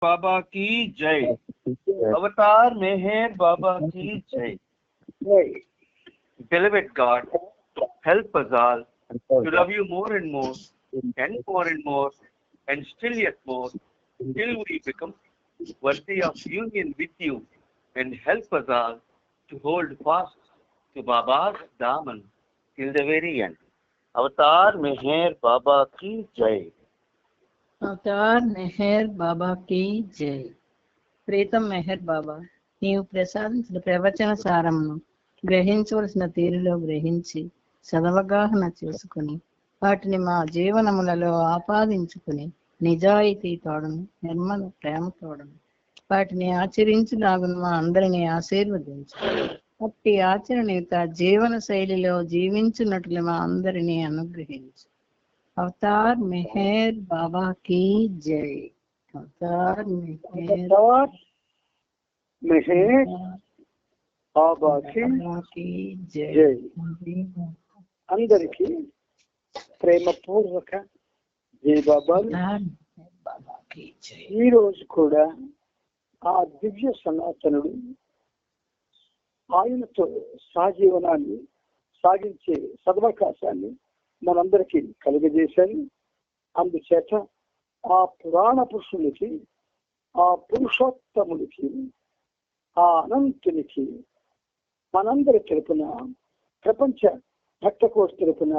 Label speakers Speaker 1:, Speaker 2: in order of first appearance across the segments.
Speaker 1: बाबा की जय। अवतार मेहर बाबा की जय। Beloved God, help us all to love you more and more, and still yet more, till we become worthy of union with you, and help us all to hold fast to Baba's daman till the very end. Avatar Meher Baba ki jai.
Speaker 2: Avatar Meher Baba కీ జై. ప్రీతం మెహర్ బాబా, నీవు ప్రసాదించిన ప్రవచన సారమును గ్రహించవలసిన తీరులో గ్రహించి సదవగాహన చేసుకుని వాటిని మా జీవనములలో ఆపాదించుకుని నిజాయితీ తోడను నిర్మల ప్రేమ తోడను వాటిని ఆచరించులాగును మా అందరినీ ఆశీర్వదించు. అట్టి ఆచరణయుత జీవన శైలిలో జీవించున్నట్లు మా అందరినీ అనుగ్రహించు. अवतार मेहर बाबा की जय. अवतार मेहर
Speaker 3: बाबा की जय. అందరికి ప్రేమపూర్వక జై బాబా. ఈ రోజు కూడా ఆ దివ్య సనాతనుడు ఆయనతో సహజీవనాన్ని సాగించే సదవకాశాన్ని మనందరికీ కలుగజేశాను. అందుచేత ఆ పురాణ పురుషునికి, ఆ పురుషోత్తమునికి, ఆ అనంతునికి మనందరి తరపున, ప్రపంచ భక్తకోటి తరపున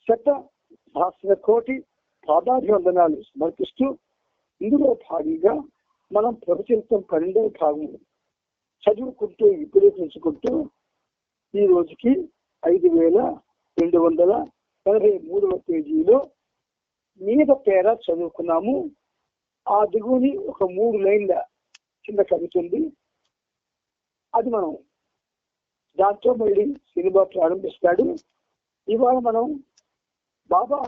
Speaker 3: 1,000,000,000 పాదాభివందనాలు సమర్పిస్తూ, ఇందులో భాగంగా మనం ప్రవచనం 12వ భాగం చదువుకుంటూ విపులీకరించుకుంటూ ఈ రోజుకి 5,283వ పేజీలో మీద పేర చదువుకున్నాము. ఆ దిగువని ఒక 3 లైన్ల కింద కలుగుతుంది. అది మనం దాంతో మళ్ళీ సినిమా ప్రారంభిస్తాడు. ఇవాళ మనం బాబా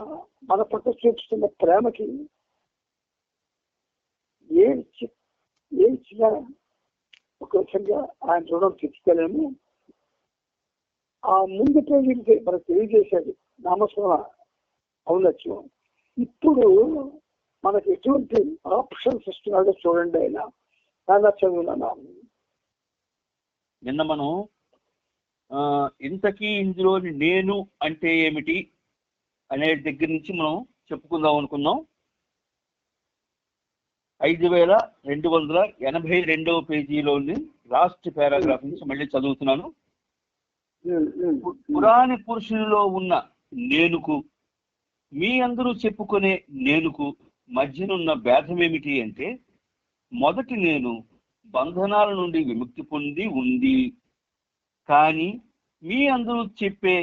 Speaker 3: మన పట్ల చూపిస్తున్న ప్రేమకి ఏ ఇచ్చినా ఒక విధంగా ఆయన రుణం తెచ్చుకోలేము. ఆ ముందు పేజీలకి మనకు తెలియజేశాడు నామస్మరణ ఔన్నత్యం. ఇప్పుడు మనకు ఎటువంటి ఆప్షన్స్ ఇస్తున్నాడో చూడండి. ఆయన నాన్న చదువునా.
Speaker 1: నిన్న మనం ఇంతకీ ఇందులోని నేను అంటే ఏమిటి అనే దగ్గర నుంచి మనం చెప్పుకుందాం అనుకున్నాం. 5,282వ పేజీలోని లాస్ట్ పారాగ్రాఫ్ నుంచి మళ్ళీ చదువుతున్నాను. పురాణ పురుషునిలో ఉన్న నేనుకు, మీ అందరూ చెప్పుకునే నేనుకు మధ్యనున్న భేదం ఏమిటి అంటే, మొదటి నేను బంధనాల నుండి విముక్తి పొంది ఉంది, కానీ మీ అందరూ చెప్పే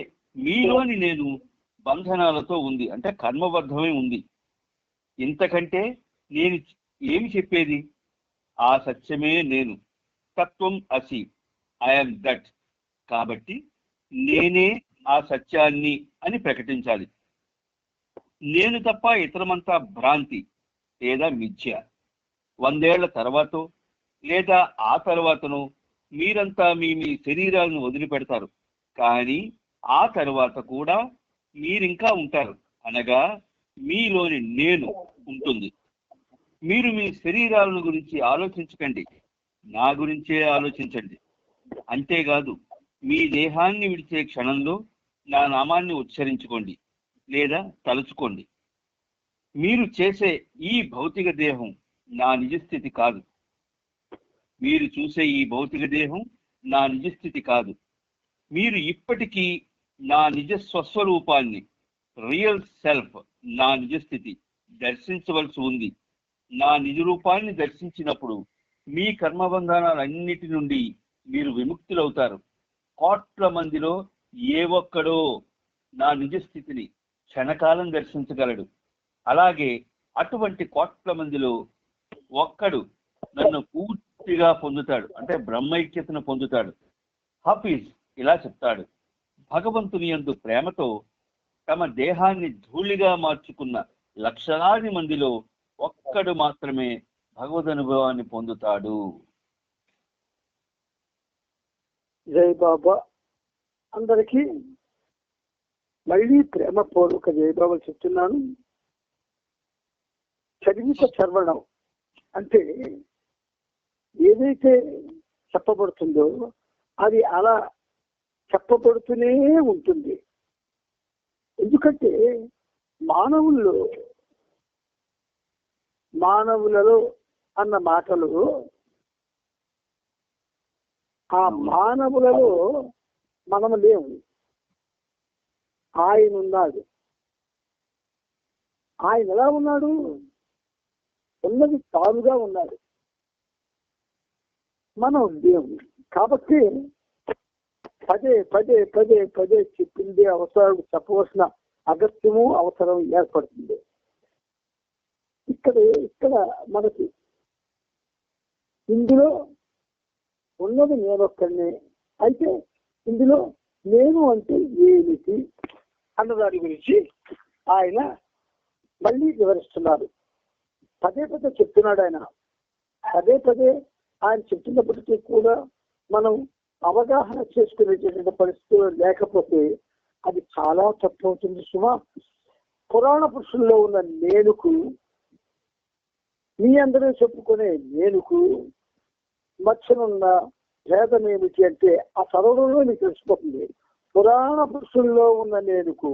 Speaker 1: మీలోని నేను బంధనాలతో ఉంది, అంటే కర్మబద్ధమై ఉంది. ఇంతకంటే నేను ఏమి చెప్పేది? ఆ సత్యమే నేను, తత్వం అసి, ఐఎమ్ దట్. కాబట్టి నేనే ఆ సత్యాన్ని అని ప్రకటించాలి. నేను తప్ప ఇతరమంతా భ్రాంతి లేదా మిథ్య. 100 ఏళ్ల తర్వాతో లేదా ఆ తర్వాతనో మీరంతా మీ మీ శరీరాలను వదిలిపెడతారు, కానీ ఆ తర్వాత కూడా మీరింకా ఉంటారు, అనగా మీలోని నేను ఉంటుంది. మీరు మీ శరీరాలను గురించి ఆలోచించకండి, నా గురించే ఆలోచించండి. అంతేకాదు, మీ దేహాన్ని విడిచే క్షణంలో నా నామాన్ని ఉచ్చరించుకోండి లేదా తలుచుకోండి. మీరు చేసే ఈ భౌతిక దేహం నా నిజస్థితి కాదు. మీరు చూసే ఈ భౌతిక దేహం నా నిజస్థితి కాదు. మీరు ఇప్పటికీ నా నిజ స్వస్వరూపాన్ని, రియల్ సెల్ఫ్, నా నిజస్థితి దర్శించవలసి ఉంది. నా నిజ రూపాన్ని దర్శించినప్పుడు మీ కర్మబంధనాలన్నిటి నుండి మీరు విముక్తులవుతారు. కోట్ల మందిలో ఏ ఒక్కడో నా నిజస్థితిని క్షణకాలం దర్శించగలడు. అలాగే అటువంటి కోట్ల మందిలో ఒక్కడు నన్ను పూర్తిగా పొందుతాడు, అంటే బ్రహ్మైక్యతను పొందుతాడు. హఫీజ్ ఇలా చెప్తాడు, భగవంతుని యందు ప్రేమతో తమ దేహాన్ని ధూళిగా మార్చుకున్న లక్షలాది మందిలో ఒక్కడు మాత్రమే భగవద్ అనుభవాన్ని పొందుతాడు.
Speaker 3: జై బాబా. అందరికీ మళ్ళీ ప్రేమపూర్వక జై బాబా చెప్తున్నాను. చదివిత చర్వణం అంటే ఏదైతే చెప్పబడుతుందో అది అలా చెప్పబడుతూనే ఉంటుంది. ఎందుకంటే మానవులలో అన్న మాటలు ఆ మానవులలో మనము లేవు. ఆయన ఉన్నాడు. ఆయన ఎలా ఉన్నాడు? ఉన్నది తానుగా ఉన్నాడు. మనం దేవుడు. కాబట్టి పదే పదే పదే పదే చెప్పింది అవసరం, చెప్పవలసిన అగత్యము అవసరం ఏర్పడుతుంది. ఇక్కడ మనకి ఇందులో ఉన్నది నేనొక్కడినే. అయితే ఇందులో నేను అంటే ఏమిటి అన్నదాని గురించి ఆయన మళ్ళీ వివరిస్తున్నారు. పదే పదే చెప్తున్నాడు ఆయన. పదే పదే ఆయన చెప్తున్నప్పటికీ కూడా మనం అవగాహన చేసుకునేటటువంటి పరిస్థితులు లేకపోతే అది చాలా తప్పు అవుతుంది సుమా. పురాణ పురుషుల్లో ఉన్న నేనుకు, మీ అందరూ చెప్పుకునే నేనుకు మధ్యనున్న భేదం ఏమిటి అంటే ఆ సర్వంలో మీకు తెలిసిపోతుంది. పురాణ పురుషుల్లో ఉన్న నేనుకు,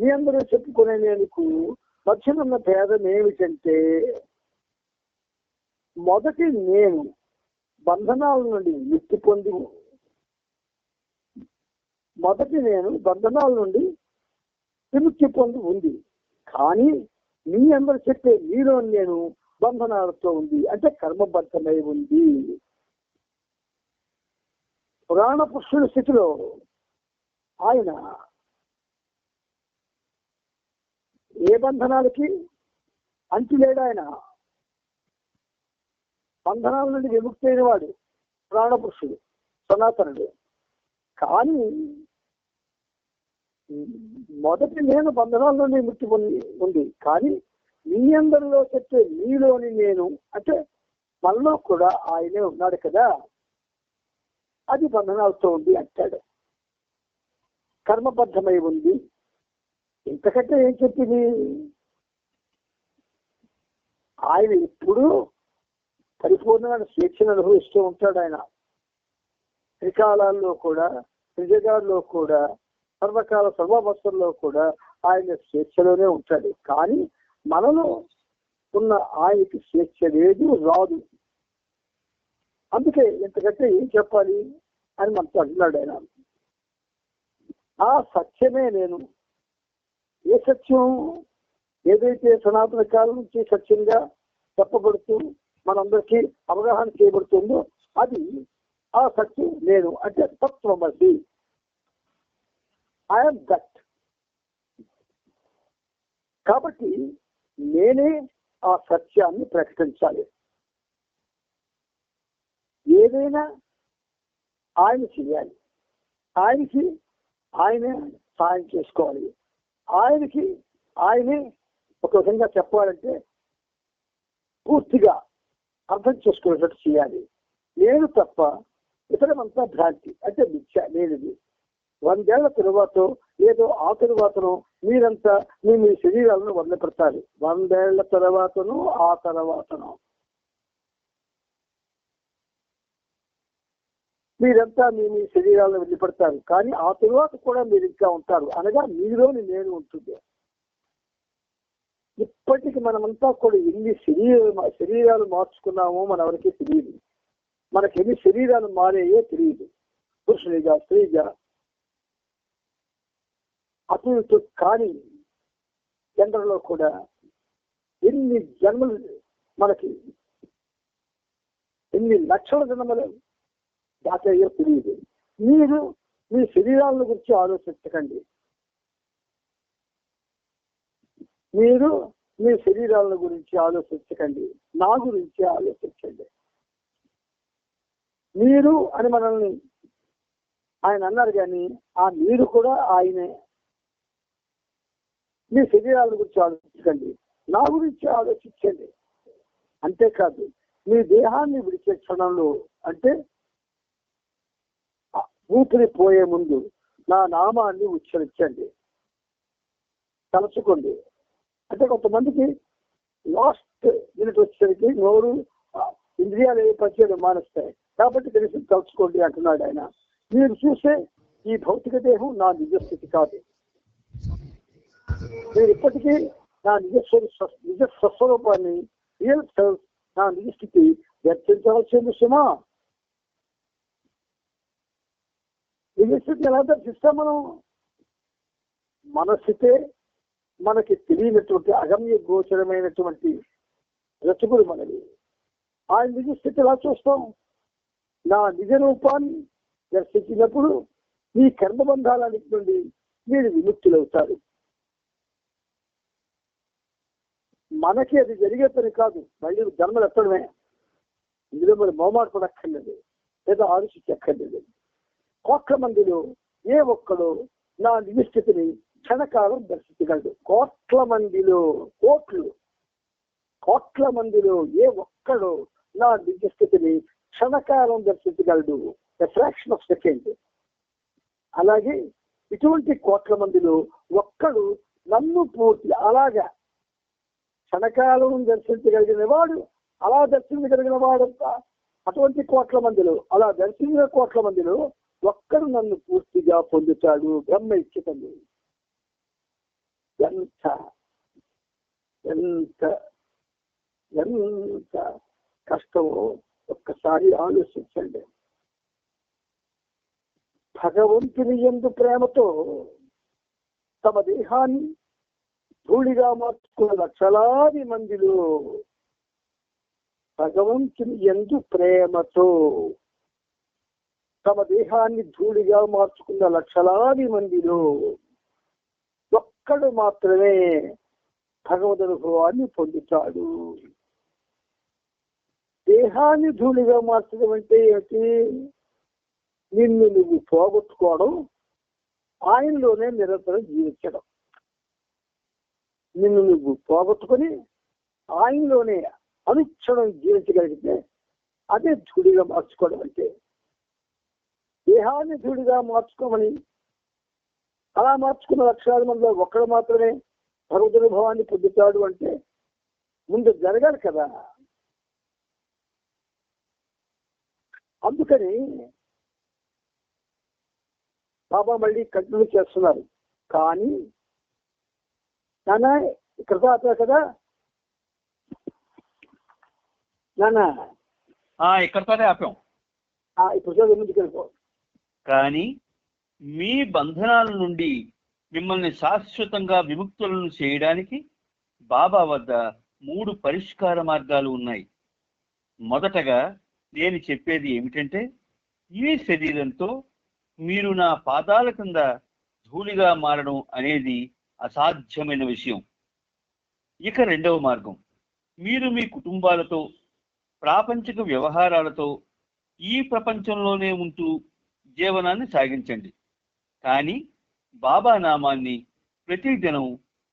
Speaker 3: మీ అందరూ చెప్పుకునే నేనుకు మధ్యనున్న భేదం ఏమిటంటే, మొదటి నేను బంధనాల నుండి విముక్తి పొంది, మొదటి నేను బంధనాల నుండి విముక్తి పొంది ఉంది. కానీ మీ అందరూ చెప్పే మీలో నేను బంధనాలతో ఉంది, అంటే కర్మబద్ధమై ఉంది. పురాణ పురుషుల స్థితిలో ఆయన ఏ బంధనాలకి అంతులేడు. ఆయన బంధనాల నుండి విముక్తి అయిన వాడు పురాణ పురుషుడు, సనాతనుడు. కానీ మొదటి నేను బంధనాల నుండి విముక్తి పొంది ఉంది. కానీ మీ అందరిలో చెప్పే మీలోని నేను అంటే మనలో కూడా ఆయనే ఉన్నాడు కదా, అది బంధనాలతో ఉంది అంటాడు. కర్మబద్ధమై ఉంది. ఇంతకంటే ఏం చెప్పింది? ఆయన ఎప్పుడూ పరిపూర్ణమైన స్వేచ్ఛను అనుభవిస్తూ ఉంటాడు. ఆయన త్రికాలాల్లో కూడా, త్రిజగాల్లో కూడా, సర్వకాల సర్వావస్థల్లో కూడా ఆయన స్వేచ్ఛలోనే ఉంటాడు. కానీ మనలో ఉన్న ఆయనకి స్వేచ్ఛ లేదు, రాదు. అందుకే ఇంతకంటే ఏం చెప్పాలి అని మనతో అంటున్నాడు ఆయన. ఆ సత్యమే నేను. ఏ సత్యం? ఏదైతే సనాతన కాలం నుంచి సత్యంగా చెప్పబడుతూ మనందరికీ అవగాహన చేయబడుతుందో అది ఆ సత్యం నేను. అంటే తత్వమసి, ఐఎమ్ దట్. కాబట్టి నేనే ఆ సత్యాన్ని ప్రకటించాలి. ఏదైనా ఆయన చేయాలి. ఆయనకి ఆయనే సాయం చేసుకోవాలి. ఆయనకి ఆయనే ఒక విధంగా చెప్పాలంటే పూర్తిగా అర్థం చేసుకునేటట్టు చేయాలి. నేను తప్ప ఇతరమంతా భ్రాంతి, అంటే మిథ్య, లేనిది. 100 ఏళ్ల తరువాత ఏదో ఆ తరువాతను మీరంతా మీ శరీరాలను వదిలిపెడతారు. 100 ఏళ్ల తర్వాతను ఆ తర్వాతను మీరంతా మీ శరీరాలను వదిలిపెడతారు. కానీ ఆ తరువాత కూడా మీరు ఇంకా ఉంటారు. అనగా మీలోని నేను ఉంటుంది. ఇప్పటికి మనమంతా కూడా ఎన్ని శరీరాలు మార్చుకున్నామో మన ఎవరికి తెలియదు. మనకి ఎన్ని శరీరాలు మారేయో తెలియదు. పురుషునిగా, స్త్రీగా, అటు ఇటు కానీ జనరల్లో కూడా ఎన్ని జన్మలు, మనకి ఎన్ని లక్షల జన్మలు దాటాయో తెలియదు. మీరు మీ శరీరాల గురించి ఆలోచించకండి. మీరు మీ శరీరాల గురించి ఆలోచించకండి. నా గురించి ఆలోచించండి. మీరు అని మనల్ని ఆయన అన్నారు, కానీ ఆ మీరు కూడా ఆయనే. మీ శరీరాల గురించి ఆలోచించకండి, నా గురించి ఆలోచించండి. అంతేకాదు, మీ దేహాన్ని విడిచే క్షణంలో, అంటే ఊపిరి పోయే ముందు నా నామాన్ని ఉచ్చరించండి, తలుచుకోండి. అంటే కొంతమందికి లాస్ట్ నెక్స్ట్ మినిట్ వచ్చేసరికి నోరు ఇంద్రియాలు ఏ పనిచేయడం మానేస్తాయి. కాబట్టి కనీసం తలుచుకోండి అంటున్నాడు ఆయన. మీరు చూసే ఈ భౌతిక దేహం నా నిజస్థితి కాదు. నేను ఇప్పటికీ నా నిజ స్వస్వరూపాన్ని, రియల్ సెల్ఫ్, నా నిజస్థితి దర్శించవలసిన విషయమా? నిజస్థితి ఎలా దర్శిస్తాం మనం? మనస్థితే మనకి తెలియనటువంటి అగమ్య గోచరమైనటువంటి రచకుడు మనది. ఆయన నిజస్థితి ఎలా చూస్తాం? నా నిజ రూపాన్ని దర్శించినప్పుడు మీ కర్మబంధాలన్నిటి నుండి మీరు విముక్తులవుతారు. మనకి అది జరిగే పని కాదు, మళ్ళీ జన్మలు ఎత్తడమే. ఇందులో మరి మోమాటపడక్కర్లేదు, లేదా ఆలోచించక్కర్లేదు. కోట్ల మందిలో ఏ ఒక్కడో నా నిజస్థితిని క్షణకాలం దర్శించగలడు. కోట్ల మందిలో ఏ ఒక్కడో నా నిజస్థితిని క్షణకాలం దర్శించగలడు, ఫ్రాక్షన్ ఆఫ్ సెకండ్. అలాగే ఇటువంటి కోట్ల మందిలో ఒక్కడు నన్ను పూర్తి అలాగా క్షణకాలం దర్శించగలిగిన వాడు, అలా దర్శించగలిగిన వాడు అటువంటి కోట్ల మందిలో, అలా దర్శించిన కోట్ల మందిలో ఒక్కడు నన్ను పూర్తిగా పొందుతాడు. బ్రహ్మ ఇచ్చితండి. ఎంత ఎంత ఎంత కష్టమో ఒక్కసారి ఆలోచించండి. భగవంతుని యందు ప్రేమతో తమ దేహాన్ని ధూళిగా మార్చుకున్న లక్షలాది మందిలో, భగవంతుని యందు ప్రేమతో తమ దేహాన్ని ధూళిగా మార్చుకున్న లక్షలాది మందిలో ఒక్కడు మాత్రమే భగవద్ అనుభవాన్ని పొందుతాడు. దేహాన్ని ధూళిగా మార్చడం అంటే ఏమిటి? నిన్ను నువ్వు పోగొట్టుకోవడం, ఆయనలోనే నిరంతరం జీవించడం. నిన్ను నువ్వు పోగొట్టుకొని ఆయనలోనే అనుక్షణం జీవించగలిగితే అదే ధూళిగా మార్చుకోవడం అంటే. దేహాన్ని ధూళిగా మార్చుకోమని అలా మార్చుకున్న లక్షలాది మందిలో ఒక్కడు మాత్రమే భగవదనుభవాన్ని పొందుతాడు అంటే ముందు జరగాలి కదా. అందుకని బాబా మళ్ళీ కంటిన్యూ చేస్తున్నారు. కానీ నాన్న ఇక్కడ ఆపా కదా నాన్న,
Speaker 1: ఇక్కడతోనే ఆపాం.
Speaker 3: ఇప్పుడు ముందుకు వెళ్ళిపో.
Speaker 1: కానీ మీ బంధనాల నుండి మిమ్మల్ని శాశ్వతంగా విముక్తులను చేయడానికి బాబా వద్ద 3 పరిష్కార మార్గాలు ఉన్నాయి. మొదటగా నేను చెప్పేది ఏమిటంటే, ఈ శరీరంతో మీరు నా పాదాల కింద ధూళిగా మారడం అనేది అసాధ్యమైన విషయం. ఇక రెండవ మార్గం, మీరు మీ కుటుంబాలతో, ప్రాపంచిక వ్యవహారాలతో ఈ ప్రపంచంలోనే ఉంటూ జీవనాన్ని సాగించండి. కానీ బాబా నామాన్ని ప్రతిదినం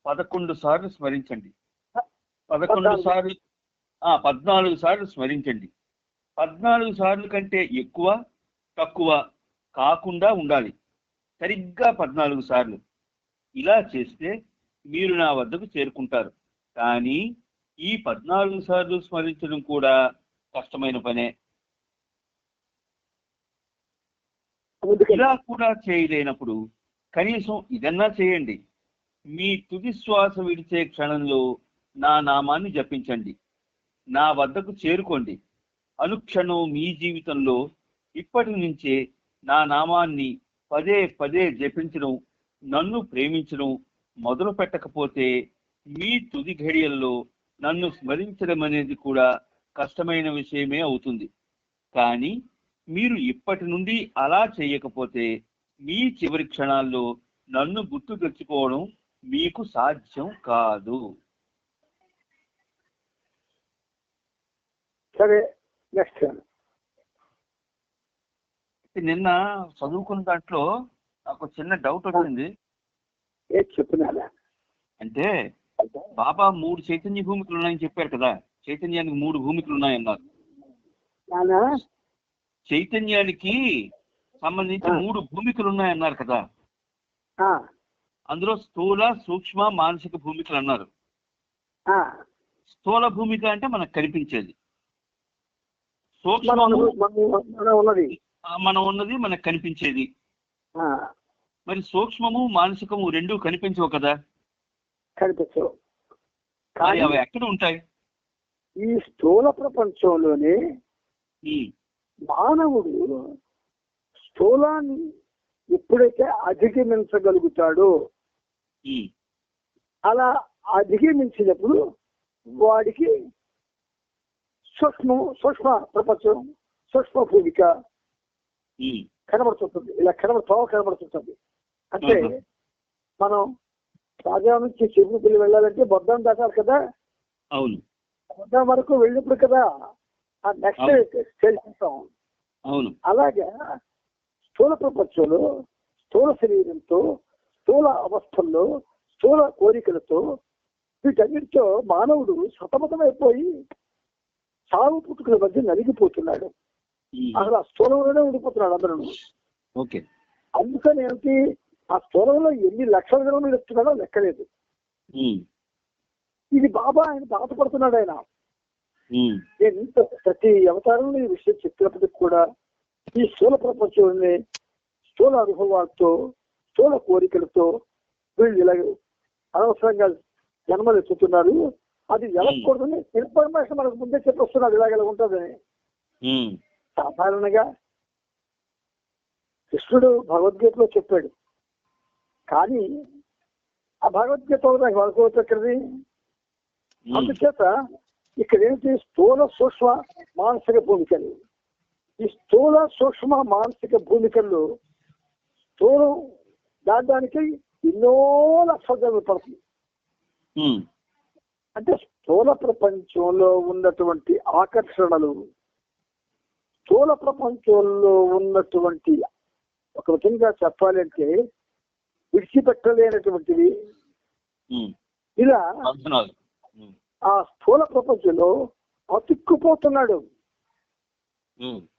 Speaker 1: 11 సార్లు స్మరించండి. 14 సార్లు స్మరించండి. 14 సార్లు కంటే ఎక్కువ తక్కువ కాకుండా ఉండాలి. సరిగ్గా 14 సార్లు. ఇలా చేస్తే మీరు నా వద్దకు చేరుకుంటారు. కానీ ఈ 14 సార్లు స్మరించడం కూడా కష్టమైన పనే. ఇలా కూడా చేయలేనప్పుడు కనీసం ఇదన్నా చేయండి. మీ తుది శ్వాస విడిచే క్షణంలో నా నామాన్ని జపించండి. నా వద్దకు చేరుకోండి. అనుక్షణం మీ జీవితంలో ఇప్పటి నుంచే నా నామాన్ని పదే పదే జపించడం, నన్ను ప్రేమించడం మొదలు పెట్టకపోతే మీ తుది ఘడియల్లో నన్ను స్మరించడం అనేది కూడా కష్టమైన విషయమే అవుతుంది. కానీ మీరు ఇప్పటి నుండి అలా చేయకపోతే మీ చివరి క్షణాల్లో నన్ను గుర్తు తెచ్చుకోవడం మీకు సాధ్యం కాదు.
Speaker 3: సరే, నెక్స్ట్.
Speaker 1: నిన్న చదువుకున్న దాంట్లో నాకు చిన్న డౌట్ వచ్చింది.
Speaker 3: చెప్తున్నారా
Speaker 1: అంటే బాబా 3 చైతన్య భూమికలు ఉన్నాయని చెప్పారు కదా. చైతన్యానికి 3 భూమికలు ఉన్నాయన్నారు. చైతన్యానికి సంబంధించి 3 భూమికలు ఉన్నాయన్నారు కదా. అందులో స్థూల, సూక్ష్మ, మానసిక భూమికలు అన్నారు. స్థూల భూమిక అంటే మనకు కనిపించేది, సూక్ష్మము మనం ఉన్నది మనకు కనిపించేది. మరి సూక్ష్మము మానసికము రెండు కనిపించవు కదా?
Speaker 3: కనిపించవు.
Speaker 1: కానీ అవి ఎక్కడ ఉంటాయి?
Speaker 3: ఈ స్థూల ప్రపంచంలోనే మానవుడు స్థూలాన్ని ఎప్పుడైతే అధిగమించగలుగుతాడో, అలా అధిగమించినప్పుడు వాడికి సూక్ష్మ ప్రపంచం, సూక్ష్మ భూమిక కనబడుతుంటుంది. ఇలా కనబడుతుంటుంది. అంటే మనం రాజా నుంచి చెరువు పిల్లి వెళ్ళాలంటే బొద్దం దాటాలి కదా.
Speaker 1: అవును,
Speaker 3: బొద్దం వరకు వెళ్ళినప్పుడు కదా ఆ నెక్స్ట్ స్టేజ్ ఉంటాం.
Speaker 1: అవును.
Speaker 3: అలాగే స్థూల ప్రపంచంలో స్థూల శరీరంతో, స్థూల అవస్థల్లో, స్థూల కోరికలతో, వీటన్నిటితో మానవుడు సతమతమైపోయి సాగు పుట్టుకుల మధ్య నలిగిపోతున్నాడు. అసలు ఆ స్థూలంలోనే ఉండిపోతున్నాడు అందరూ. అందుకని ఏమిటి, ఆ స్థూలంలో ఎన్ని లక్షల జన్మలు చెప్తున్నాడో లెక్కలేదు. ఇది బాబా ఆయన బాధపడుతున్నాడు. ఆయన నేను ఇంత ప్రతి అవతారంలో ఈ విషయం చెప్పినప్పటికి కూడా ఈ స్థూల ప్రపంచంలోనే స్థూల అనుభవాలతో, స్థూల కోరికలతో వీళ్ళు ఇలాగ అనవసరంగా జన్మలు ఎత్తుతున్నారు. అది వెళ్ళకూడదని ఇన్ఫర్మేషన్ మనకు ముందే చెప్పొస్తున్నారు ఇలాగ ఉంటుందని. సాధారణంగా కృష్ణుడు భగవద్గీతలో చెప్పాడు, కానీ ఆ భగవద్గీత నాకు వాళ్ళకోవచ్చక్కడిది. అందుచేత ఇక్కడ ఏంటి, స్థూల సూక్ష్మ మానసిక భూమికలు. ఈ స్థూల సూక్ష్మ మానసిక భూమికల్లో స్థూలం దాటానికి ఎన్నో లక్షల జన్మలు పడుతుంది. అంటే స్థూల ప్రపంచంలో ఉన్నటువంటి ఆకర్షణలు, స్థూల ప్రపంచంలో ఉన్నటువంటి ఒక విధంగా చెప్పాలంటే విడిచిపెట్టలేనటువంటివి. ఇలా ఆ స్థూల ప్రపంచంలో అతుక్కుపోతున్నాడు.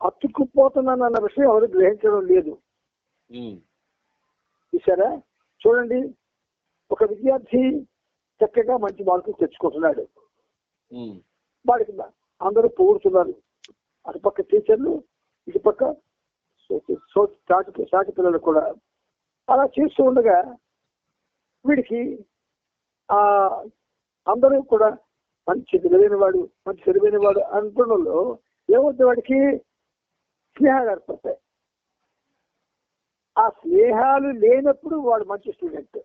Speaker 3: అతుక్కుపోతున్నాను అన్న విషయం ఎవరు గ్రహించడం లేదు. చూసారా, చూడండి, ఒక విద్యార్థి చక్కగా మంచి మార్కులు తెచ్చుకుంటున్నాడు. వాడికి అందరూ పొగుడుతున్నారు. అటుపక్క టీచర్లు, ఇటుపక్క సాటి పిల్లలు కూడా. అలా చేస్తూ ఉండగా వీడికి అందరూ కూడా మంచి తెలివైన వాడు అనుకున్నలో ఏమవుతుంది, వాడికి స్నేహాలు ఏర్పడతాయి. ఆ స్నేహాలు లేనప్పుడు వాడు మంచి స్టూడెంట్.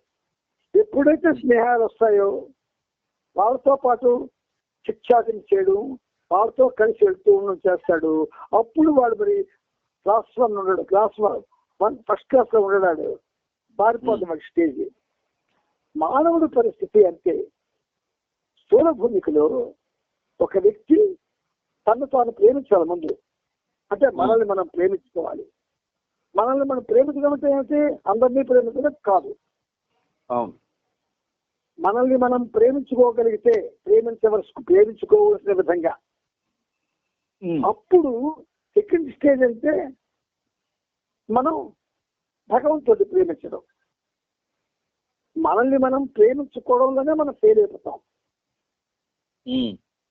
Speaker 3: ఎప్పుడైతే స్నేహాలు వస్తాయో వాళ్ళతో పాటు చిట్చాటింగ్ చేయడం, వాళ్ళతో కలిసి వెళ్తూ చేస్తాడు. అప్పుడు వాడు మరి క్లాస్ 1 ఉన్నాడు, క్లాస్ 1 ఫస్ట్ క్లాస్ లో ఉన్నాడు, మారిపోతుంది వాడి స్టేజ్. మానవుడి పరిస్థితి అంతే. స్థూల భూమికలో ఒక వ్యక్తి తను తాను ప్రేమించాలి ముందు. అంటే మనల్ని మనం ప్రేమించుకోవాలి. మనల్ని మనం ప్రేమించడం అంటే ఏమిటి, అందరినీ ప్రేమించడం కాదు. మనల్ని మనం ప్రేమించుకోగలిగితే ప్రేమించుకోవలసిన విధంగా, అప్పుడు సెకండ్ స్టేజ్ అంటే మనం భగవంతుడిని ప్రేమించడం. మనల్ని మనం ప్రేమించుకోవడంలోనే మనం ఫెయిల్ అయిపోతాం.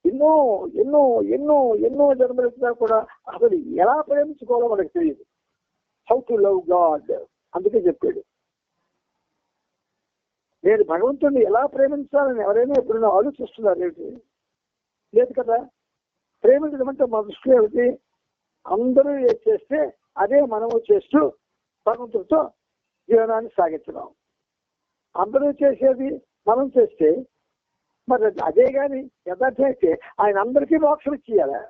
Speaker 3: ఎన్నో ఎన్నో ఎన్నో ఎన్నో జన్మలు కూడా అసలు ఎలా ప్రేమించుకోవాలో మనకు తెలియదు. హౌ టు లవ్ గాడ్ అందుకే చెప్పాడు. నేను భగవంతుడిని ఎలా ప్రేమించాలని ఎవరైనా ఎప్పుడైనా ఆలోచిస్తున్నారు ఏంటి? లేదు కదా. ప్రేమించడం అంటే మా దృష్టిలో ఏమిటి, అందరూ ఏది చేస్తే అదే మనము చేస్తూ భగవంతుడితో జీవనాన్ని సాగించడం. అందరూ చేసేది మనం చేస్తే మరి అదే కానీ యథార్థ అయితే ఆయన అందరికీ మోక్షం ఇచ్చేయాలి.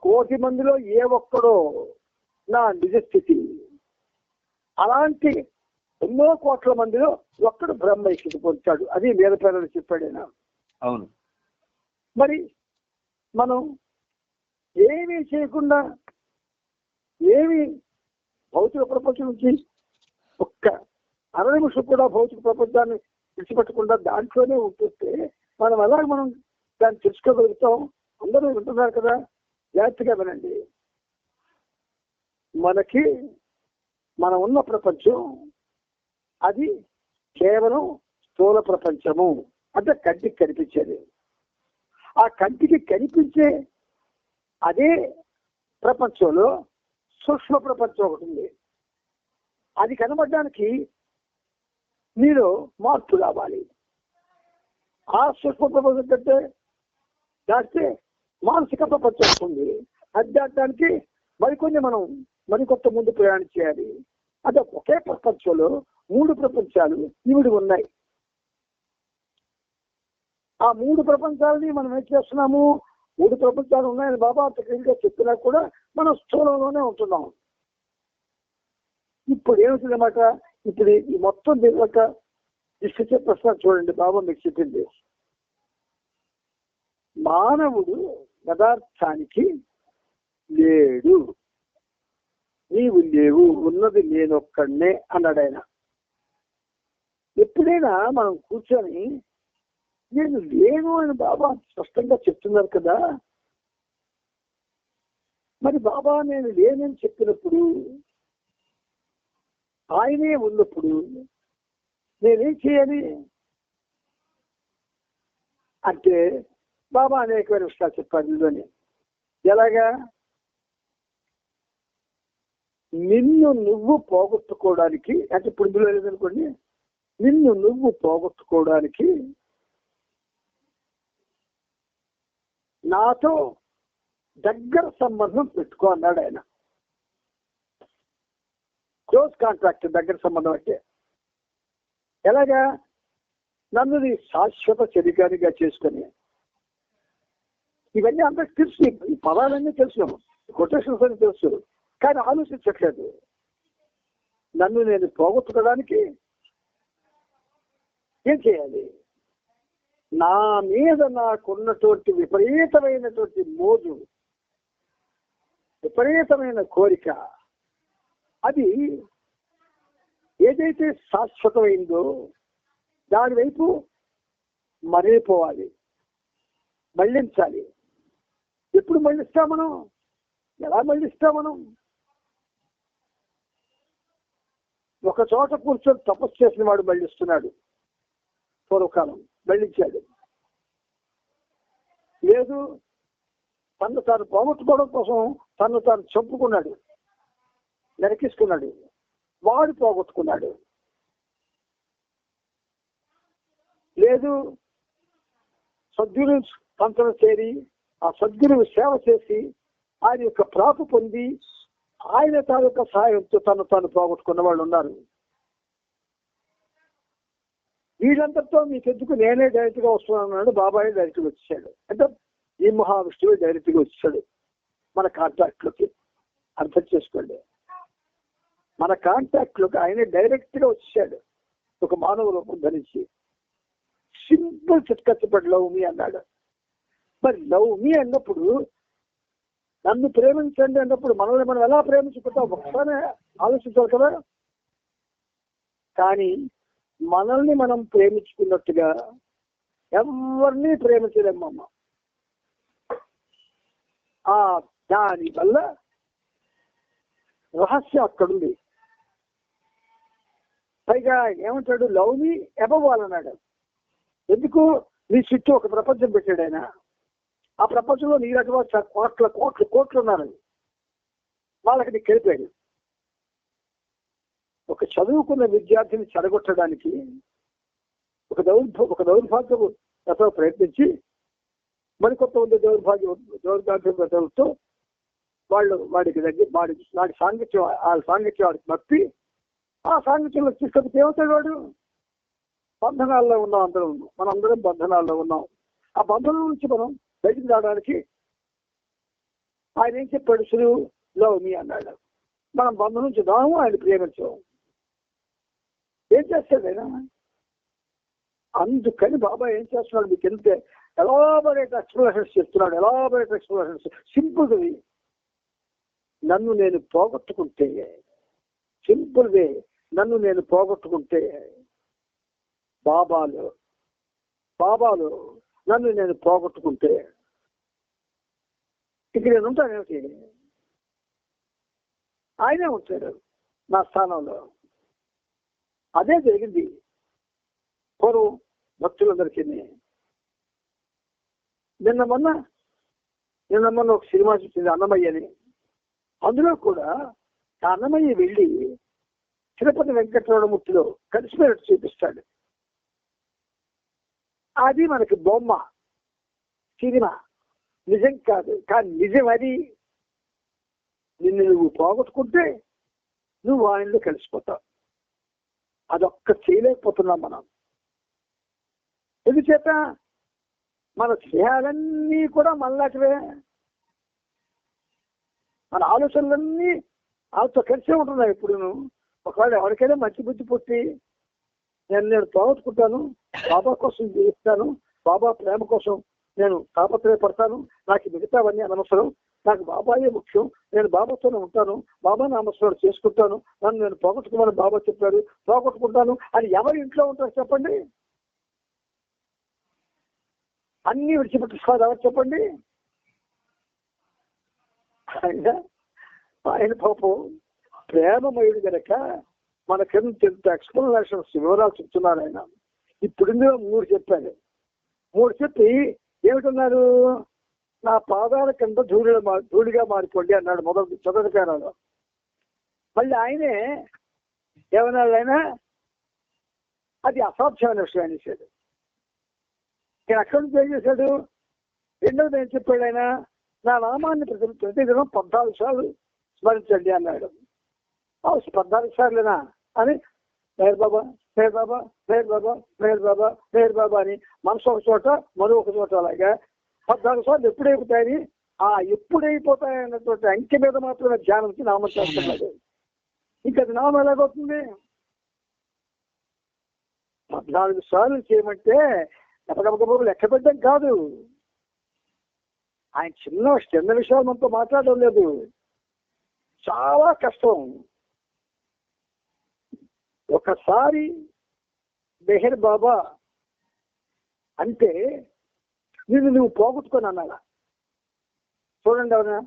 Speaker 3: కోటి మందిలో ఏ ఒక్కడో నా నిజ స్థితి. అలాంటి ఎన్నో కోట్ల మందిలో ఒక్కడు బ్రహ్మైక్యత పొందాడు. అది మీద పేరు చెప్పాడు ఆయన.
Speaker 1: అవును.
Speaker 3: మరి మనం ఏమీ చేయకుండా, ఏమి భౌతిక ప్రపంచం నుంచి ఒక్క నిమిషం కూడా భౌతిక ప్రపంచాన్ని విడిచిపెట్టకుండా దాంట్లోనే ఉంటుంటే మనం ఎలాగ మనం దాన్ని తెలుసుకోగలుగుతాం? అందరూ వింటున్నారు కదా, జాగ్రత్తగా వినండి. మనం ఉన్న ప్రపంచం అది కేవలం స్థూల ప్రపంచము. అంటే కంటికి కనిపించేది. ఆ కంటికి కనిపించే అదే ప్రపంచంలో సూక్ష్మ ప్రపంచం ఒకటి ఉంది. అది కనబడడానికి మీరు మార్పు రావాలి. ఆ సూక్ష్మ ప్రపంచం కంటే దాస్తే మానసిక ప్రపంచం వస్తుంది. అది దాటడానికి మరికొంత ముందు ప్రయాణం చేయాలి. అంటే ఒకే ప్రపంచంలో 3 ప్రపంచాలు ఇవిడి ఉన్నాయి. ఆ 3 ప్రపంచాలని మనం ఏం చేస్తున్నాము? 3 ప్రపంచాలు ఉన్నాయని బాబా అంతగా చెప్పినా కూడా మనం స్థూలంలోనే ఉంటున్నాం. ఇప్పుడు ఏమిటన్నమాట, ఇప్పుడు ఈ మొత్తం దీని యొక్క దృష్టి ప్రశ్న చూడండి. బాబా మీకు చెప్పింది, మానవుడు యథార్థానికి లేడు, నీవు లేవు, ఉన్నది నేనొక్కడే అన్నాడు ఆయన. ఎప్పుడైనా మనం కూర్చొని నేను లేను అని బాబా స్పష్టంగా చెప్తున్నారు కదా, మరి బాబా నేను లేనని చెప్పినప్పుడు, ఆయనే ఉన్నప్పుడు నేనేం చేయాలి అంటే బాబా అనేకమైన విషయాలు చెప్పారు ఇందులోనే. ఎలాగా? నిన్ను నువ్వు పోగొట్టుకోవడానికి, అంటే ఇప్పుడు ఇందులో లేదనుకోండి, నిన్ను నువ్వు పోగొట్టుకోవడానికి నాతో దగ్గర సంబంధం పెట్టుకో అన్నాడు ఆయన. క్లోజ్ కాంట్రాక్ట్, దగ్గర సంబంధం అంటే ఎలాగా? నన్ను నీ శాశ్వత చరికారిగా చేసుకొని, ఇవన్నీ అందరికి తెలుసు, ఈ పదాలన్నీ తెలుసు, కొటేషన్స్ అని తెలుసు, కానీ ఆలోచించట్లేదు. నన్ను నేను పోగొట్టుకోవడానికి ఏం చేయాలి? నా మీద నాకున్నటువంటి విపరీతమైనటువంటి మోజు, విపరీతమైన కోరిక, అది ఏదైతే శాశ్వతమైందో దాని వైపు మరలిపోవాలి, మళ్ళించాలి. ఎప్పుడు మళ్ళిస్తాం మనం? ఎలా మళ్ళిస్తాం మనం? ఒక చోట కూర్చొని తపస్సు చేసిన వాడు మళ్ళిస్తున్నాడు, పూర్వకాలం మళ్ళించాడు. లేదు, తను తాను పోగొట్టుకోవడం కోసం తను తాను చంపుకున్నాడు, నరికిస్తున్నాడు, వాడు పోగొట్టుకున్నాడు. లేదు, సద్గురు పంచన చేరి ఆ సద్గురువు సేవ చేసి ఆయన యొక్క ప్రాపు పొంది ఆయన తాలూకా సహాయంతో తాను పోగొట్టుకున్న వాళ్ళు ఉన్నారు. వీళ్ళందరితో మీకెందుకు, నేనే డైరెక్ట్ గా వస్తున్నాను, బాబాయ్ డైరెక్ట్ గా వచ్చాడు. అంటే ఈ మహావిష్ణువు డైరెక్ట్ గా వచ్చాడు మన కాంటాక్ట్ లోకి. అర్థం చేసుకోండి, మన కాంటాక్ట్ లోకి ఆయన డైరెక్ట్ గా వచ్చాడు, ఒక మానవ రూపం ధరించి. సింపుల్ చిట్కచ్చపడి లవ్ మీ అన్నాడు. మరి లవ్ మీ అన్నప్పుడు, నన్ను ప్రేమించండి అన్నప్పుడు మనల్ని మనం ఎలా ప్రేమించుకుంటాం ఒకసారి ఆలోచించాలి కదా. కానీ మనల్ని మనం ప్రేమించుకున్నట్టుగా ఎవరిని ప్రేమించలేమమ్మ. దాని వల్ల రహస్యం అక్కడుంది. పైగా ఏమంటాడు? లవ్ మీ అబవ్ ఆల్ అన్నాడు. ఎందుకు? నీ చుట్టూ ఒక ప్రపంచం పెట్టాడు ఆయన. ఆ ప్రపంచంలో నీ రకమైన కోట్లు ఉన్నారు, వాళ్ళకి నీకు కలిపాడు. ఒక చదువుకున్న విద్యార్థిని చెడగొట్టడానికి ఒక దౌర్భాగ్యపు గతంలో ప్రయత్నించి మరికొంతమంది దౌర్భాగ్యతో వాడికి సాంగత్యం, వాళ్ళ సాంగత్యం వాడికి మప్పి ఆ సాంగత్యంలో తీసుకొస్తే ఏమవుతాడు వాడు? బంధనాల్లో ఉన్నాం, మనందరం బంధనాల్లో ఉన్నాం. ఆ బంధనం నుంచి మనం బయటికి రావడానికి ఆయన ఏం చెప్పాడు? సులువు, లవ్ మీ అన్నాడు. మనం బంధం నుంచి దాము, ఆయన ప్రేమించాము. ఏం చేస్తాడు ఆయన? అందుకని బాబా ఏం చేస్తున్నాడు మీకు ఎంత ఎలాబరేట్ ఎక్స్ప్లెనేషన్స్ చెప్తున్నాడు. Elaborate explanations simple way. నన్ను నేను పోగొట్టుకుంటే, సింపుల్ వే, నన్ను నేను పోగొట్టుకుంటే బాబాలు నన్ను నేను పోగొట్టుకుంటే ఇక నేను ఉంటానేమిటి? ఆయనే ఉంటాడు నా స్థానంలో. అదే జరిగింది పూర్వం భక్తులందరికీ. నిన్న మొన్న ఒక సినిమా చూసింది అన్నమయ్య అని. అందులో కూడా ఆ అన్నమయ్య వెళ్ళి తిరుపతి వెంకటరమణమూర్తిలో కలిసిపోయినట్టు చూపిస్తాడు. అది మనకి బొమ్మ సినిమా, నిజం కాదు. కానీ నిజం అది. నిన్ను నువ్వు పోగొట్టుకుంటే నువ్వు ఆయనలో కలిసిపోతావు. అదొక్క చేయలేకపోతున్నాం మనం. ఎందుచేత మన స్నేహాలన్నీ కూడా మనలాంటివే. మన ఆలోచనలన్నీ వాళ్ళతో కలిసే ఉంటున్నాయి ఎప్పుడును. ఒకవేళ ఎవరికైనా మంచి బుద్ధి పుట్టి నేను పోగొట్టుకుంటాను, బాబా కోసం జీవిస్తాను, బాబా ప్రేమ కోసం నేను తాపత్రయపడతాను, నాకు మిగతావన్నీ అనవసరం, నాకు బాబాయే ముఖ్యం, నేను బాబాతోనే ఉంటాను, బాబా నామస్మరణ చేసుకుంటాను, నన్ను నేను పోగొట్టుకోమని బాబా చెప్పారు, పోగొట్టుకుంటాను అని ఎవరి ఇంట్లో ఉంటారు చెప్పండి? అన్ని విడిచిపెట్టుకోవాలి ఎవరు చెప్పండి? ఆయన పాపం ప్రేమమయుడు కనుక మనకెంత ఎక్స్ప్లెనేషన్స్ వివరాలు చెప్తున్నారు ఆయన. ఇప్పుడు 3 చెప్పారు. 3 చెప్పి ఏమిటన్నారు? నా పాదాల కింద ధూళిగా మారిపోండి అన్నాడు మొదటి పేరాలో. మళ్ళీ ఆయనే ఏమన్నాడు? ఆయన అది అసాధ్యమైన విషయం అనేసాడు. నేను అక్కడి నుంచి ఏం చేశాడు? రెండవది ఏం చెప్పాడు ఆయన? నా నామాన్ని ప్రతిదినం 14 సార్లు స్మరించండి అన్నాడు. 14 సార్లేనా అని మేర్ బాబా మేర్ బాబా మేర్ బాబా మేర్ బాబా మేర్ బాబా అని మనసు ఒక చోట మరొక చోట అలాగా 14 సార్లు ఎప్పుడైపోతాయని ఎప్పుడైపోతాయన్నటువంటి అంకె మీద మాత్రమే ధ్యానంకి నామం చేస్తున్నాడు. ఇంకా అది నామం ఎలాగవుతుంది? 14 సార్లు చేయమంటే ఎప్పటికప్పుడు లెక్క పెట్టడం కాదు. ఆయన చిన్న విషయాలు మనతో మాట్లాడడం లేదు. చాలా కష్టం. ఒకసారి మెహర్ బాబా అంటే నిన్ను నువ్వు పోగొట్టుకొని అన్నాడా? చూడండి, అవునా?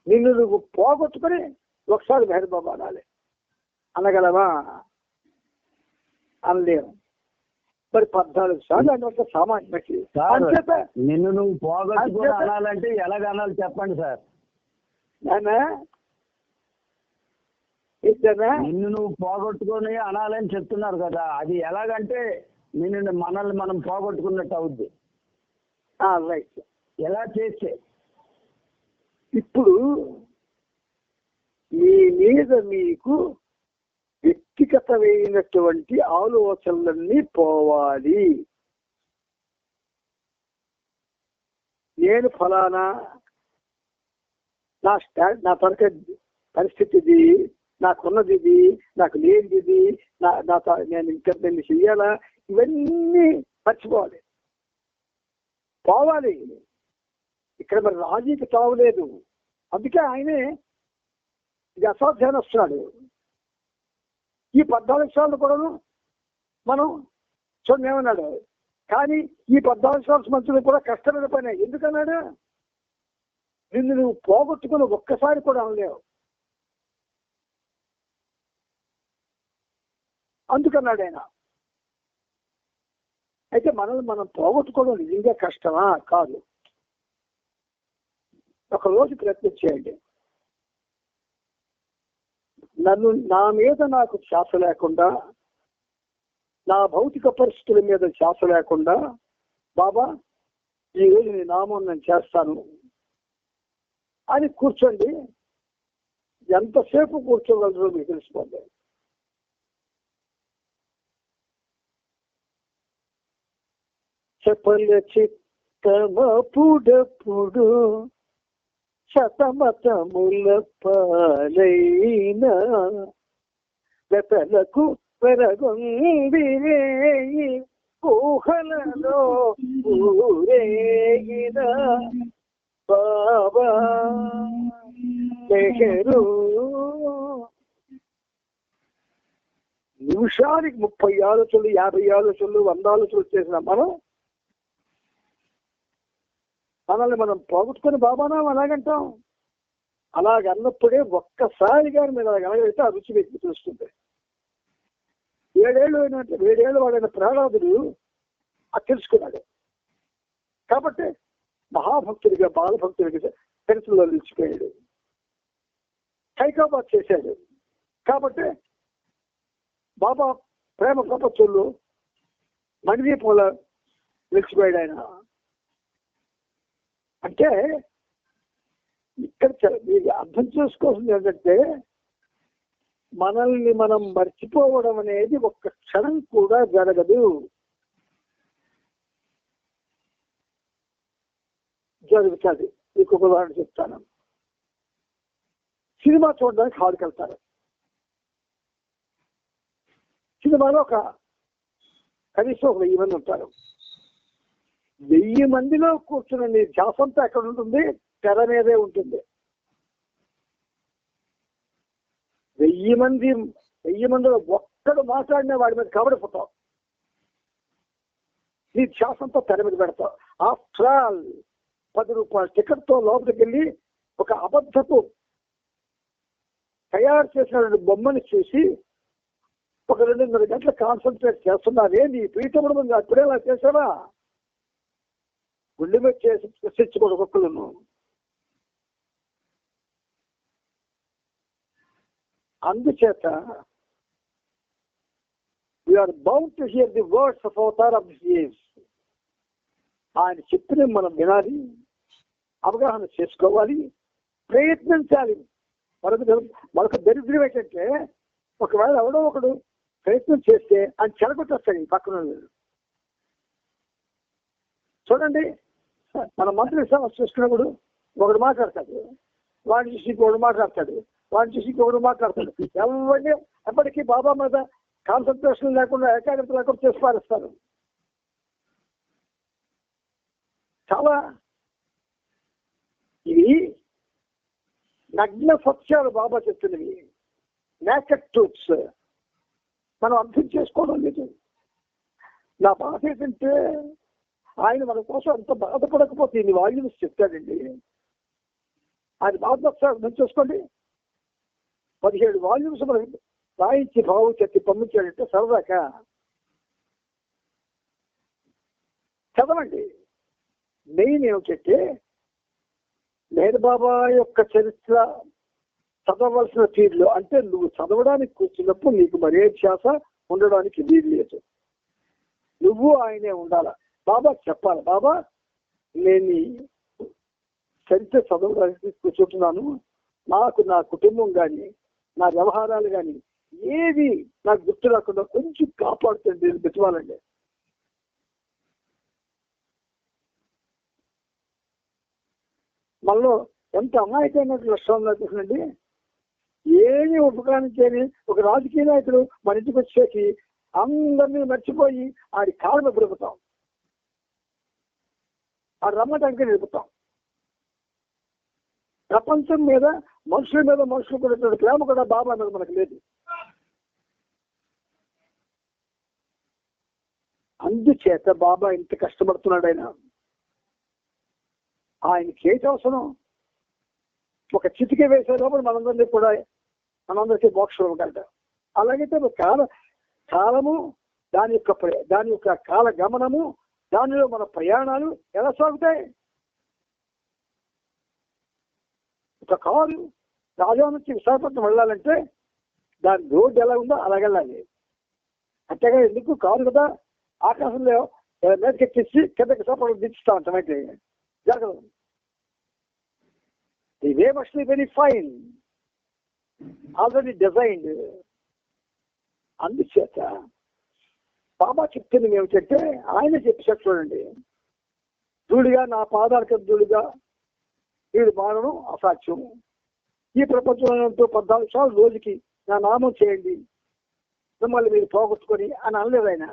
Speaker 3: నిన్ను నువ్వు పోగొట్టుకొని ఒకసారి మెహర్ బాబా అనాలి. అనగలవా? అనలేము. మరి 14 సార్లు అంటే సామాన్య.
Speaker 4: నిన్ను నువ్వు పోగొట్టుకొని అనాలంటే ఎలాగనాలి చెప్పండి సార్. నిన్ను నువ్వు పోగొట్టుకొని అనాలని చెప్తున్నారు కదా, అది ఎలాగంటే మనల్ని మనం పోగొట్టుకున్నట్టు అవుద్ది.
Speaker 3: రైట్.
Speaker 4: ఎలా చేస్తే?
Speaker 3: ఇప్పుడు మీ మీద మీకు వ్యక్తిగతమైనటువంటి ఆలోచనలన్నీ పోవాలి. నేను ఫలానా, నా తరగతి పరిస్థితి ఇది, నాకున్నది ఇది, నాకు లేనిది ఇది, నేను ఇంకా దీన్ని చెయ్యాలా, ఇవన్నీ మర్చిపోవాలి, పోవాలి. ఇక్కడ మరి రాజీకి తావులేదు. అందుకే ఆయనే ఇది అసాధ్యాన్ని వస్తున్నాడు. ఈ 14 సార్లు కూడాను మనం చూడండి ఏమన్నాడు? కానీ ఈ 14 సార్లు మంచులు కూడా కష్టమైన పనే. ఎందుకన్నాడు? నిన్ను నువ్వు పోగొట్టుకుని ఒక్కసారి కూడా అనలేవు. అందుకన్నాడు ఆయన. అయితే మనల్ని మనం పోగొట్టుకోవడం నిజంగా కష్టమా? కాదు. ఒకరోజు ప్రయత్నం చేయండి. నా మీద నాకు ధ్యాస లేకుండా, నా భౌతిక పరిస్థితుల మీద ధ్యాస లేకుండా, బాబా ఈరోజు నీ నామం నేను చేస్తాను అని కూర్చోండి. ఎంతసేపు కూర్చోగలరో మీకు తెలుసుకోండి. చెప్పలే చిత్తమపుడప్పుడు శతమతముల పాలైన గతలకు పెరగొందిరే ఊహలలో ఊరేగిన బాబా మెహరు. నిమిషానికి 30 ఆలోచనలు, 50 ఆలోచనలు, 100 ఆలోచనలు చేసిన మనల్ని మనం పోగొట్టుకొని బాబానా అలాగంటాం. అలాగన్నప్పుడే ఒక్కసారిగా మీరు అలాగనగైతే ఆ రుచి మీకు తెలుస్తుంది. ఏడేళ్ళు వాడైన ప్రహ్లాదుడు అది తెలుసుకున్నాడు. కాబట్టి మహాభక్తుడిగా బాలభక్తుడిగా చరిత్రలో నిలిచిపోయాడు. హైదరాబాద్ చేశాడు. కాబట్టి బాబా ప్రేమ ప్రపంచంలో మణిదీపంలో నిలిచిపోయాడు ఆయన. అంటే ఇక్కడ మీరు అర్థం చేసుకోవాల్సింది ఏంటంటే, మనల్ని మనం మర్చిపోవడం అనేది ఒక్క క్షణం కూడా జరగదు. జరుగుతుంది. మీకు ఒక ఉదాహరణ చెప్తాను. సినిమా చూడడానికి హాల్కి వెళ్తారు. సినిమాలో కనీసం 1000 మంది ఉంటారు. 1000 మందిలో కూర్చుని ధ్యాసంతా ఎక్కడ ఉంటుంది? తెర మీదే ఉంటుంది. 1000 మందిలో ఒక్కడు మాట్లాడిన వాడి మీద కబడిపోతావు. నీ ధ్యాసంతో తెర మీద పెడతావు. ఆఫ్టర్ ఆల్ 10 రూపాయల టికెట్తో లోపలికి వెళ్ళి ఒక అబద్ధపు తయారు చేసిన బొమ్మని చూసి ఒక 2.5 గంటలు కాన్సన్ట్రేట్ చేస్తున్నారే, నీ ప్రీతముడు ముందు అప్పుడే అలా చేశావా? గుండె మీద చేసి ప్రశ్నించుకోడు ఒక్కళ్ళను. అందుచేత we are bound to hear the words of avatar of this age. ఆయన చెప్పిన మనం వినాలి, అవగాహన చేసుకోవాలి, ప్రయత్నించాలి. మనకు దరిద్రం ఏంటంటే, ఒకవేళ ఎవడో ఒకడు ప్రయత్నం చేస్తే ఆయన చెడగొట్టేస్తాడు ఈ పక్కన. చూడండి, మన మంత్రి సమస్య చూసుకున్నప్పుడు ఒకడు మాట్లాడతాడు, వాడిని చూసి ఇంకొకడు మాట్లాడతాడు, వాడిని చూసి ఇంకొకడు మాట్లాడతాడు. ఎవరిని ఎప్పటికీ బాబా మీద కాన్సన్ట్రేషన్ లేకుండా ఏకాగ్రత లేకుండా చేసి పారేస్తారు. చాలా ఇవి నగ్న సత్యాలు బాబా చెప్తున్నవి, నేకెడ్ ట్రూత్స్. మనం అర్థం చేసుకోవడం లేదు. నా బాధ ఏంటంటే, ఆయన మన కోసం అంత బాధపడకపోతే ఇన్ని వాల్యూమ్స్ చెప్తాడండి. ఆయన బాధ ఒకసారి అర్థం చేసుకోండి. 17 వాల్యూమ్స్ మనం రాయించి భావం చెప్పి పంపించాడంటే సరదాకా చదవండి. మెయిన్ ఏమిటంటే, మెహర్ బాబా యొక్క చరిత్ర చదవలసిన తీరులో, అంటే నువ్వు చదవడానికి కూర్చున్నప్పుడు నీకు మరే ధ్యాస ఉండడానికి వీలు లేదు. నువ్వు ఆయనే ఉండాల. బాబా చెప్పాలి, బాబా నేను చరిత్ర చదవడానికి కూర్చుంటున్నాను, నాకు నా కుటుంబం కానీ నా వ్యవహారాలు కానీ ఏది నాకు గుర్తు రాకుండా కొంచెం కాపాడుతుంది పెట్టుకోవాలండి. మనలో ఎంత అమాయకమైన లక్షణంగా చూసినండి. ఏమీ ఉపకారం చేయని ఒక రాజకీయ నాయకుడు మన ఇంటికి వచ్చేసి అందరినీ మర్చిపోయి ఆడి కాళ్ళ మీద నిలుపుతాం, ఆడు రమ్మటానికి నిలుపుతాం. ప్రపంచం మీద మనుషులు కూడా ప్రేమ కూడా బాబా మీద మనకు లేదు. అందుచేత బాబా ఇంత కష్టపడుతున్నాడు. ఆయనకి ఏంటి అవసరం? ఒక చిటిక వేసే లోపల మనందరికీ మోక్షం ఇవ్వగలట. అలాగైతే కాలము, దాని యొక్క కాల గమనము, దానిలో మన ప్రయాణాలు ఎలా సాగుతాయి? ఒక కారు రాజా నుంచి విశాఖపట్నం వెళ్ళాలంటే దాని రోడ్డు ఎలా ఉందో అలాగెళ్ళాలి. అంతేగా ఎందుకు కారు కదా ఆకాశంలో మీదకెక్కించి కిందకి సపోర్ట్ దించుతా ఉంటాం, అయితే జరగదు. The way must be very fine, already designed. అందుచేత బాబా చెప్తున్నది ఏమిటంటే, ఆయన చెప్పేసాడు చూడండి, ధూళిగా నా పాదాలకు ధూళిగా వీడు మానడం అసాధ్యం. ఈ ప్రపంచంలో 14 సార్లు రోజుకి నా నామం చేయండి, మిమ్మల్ని మీరు పోగొట్టుకొని అని అనలేదు ఆయన.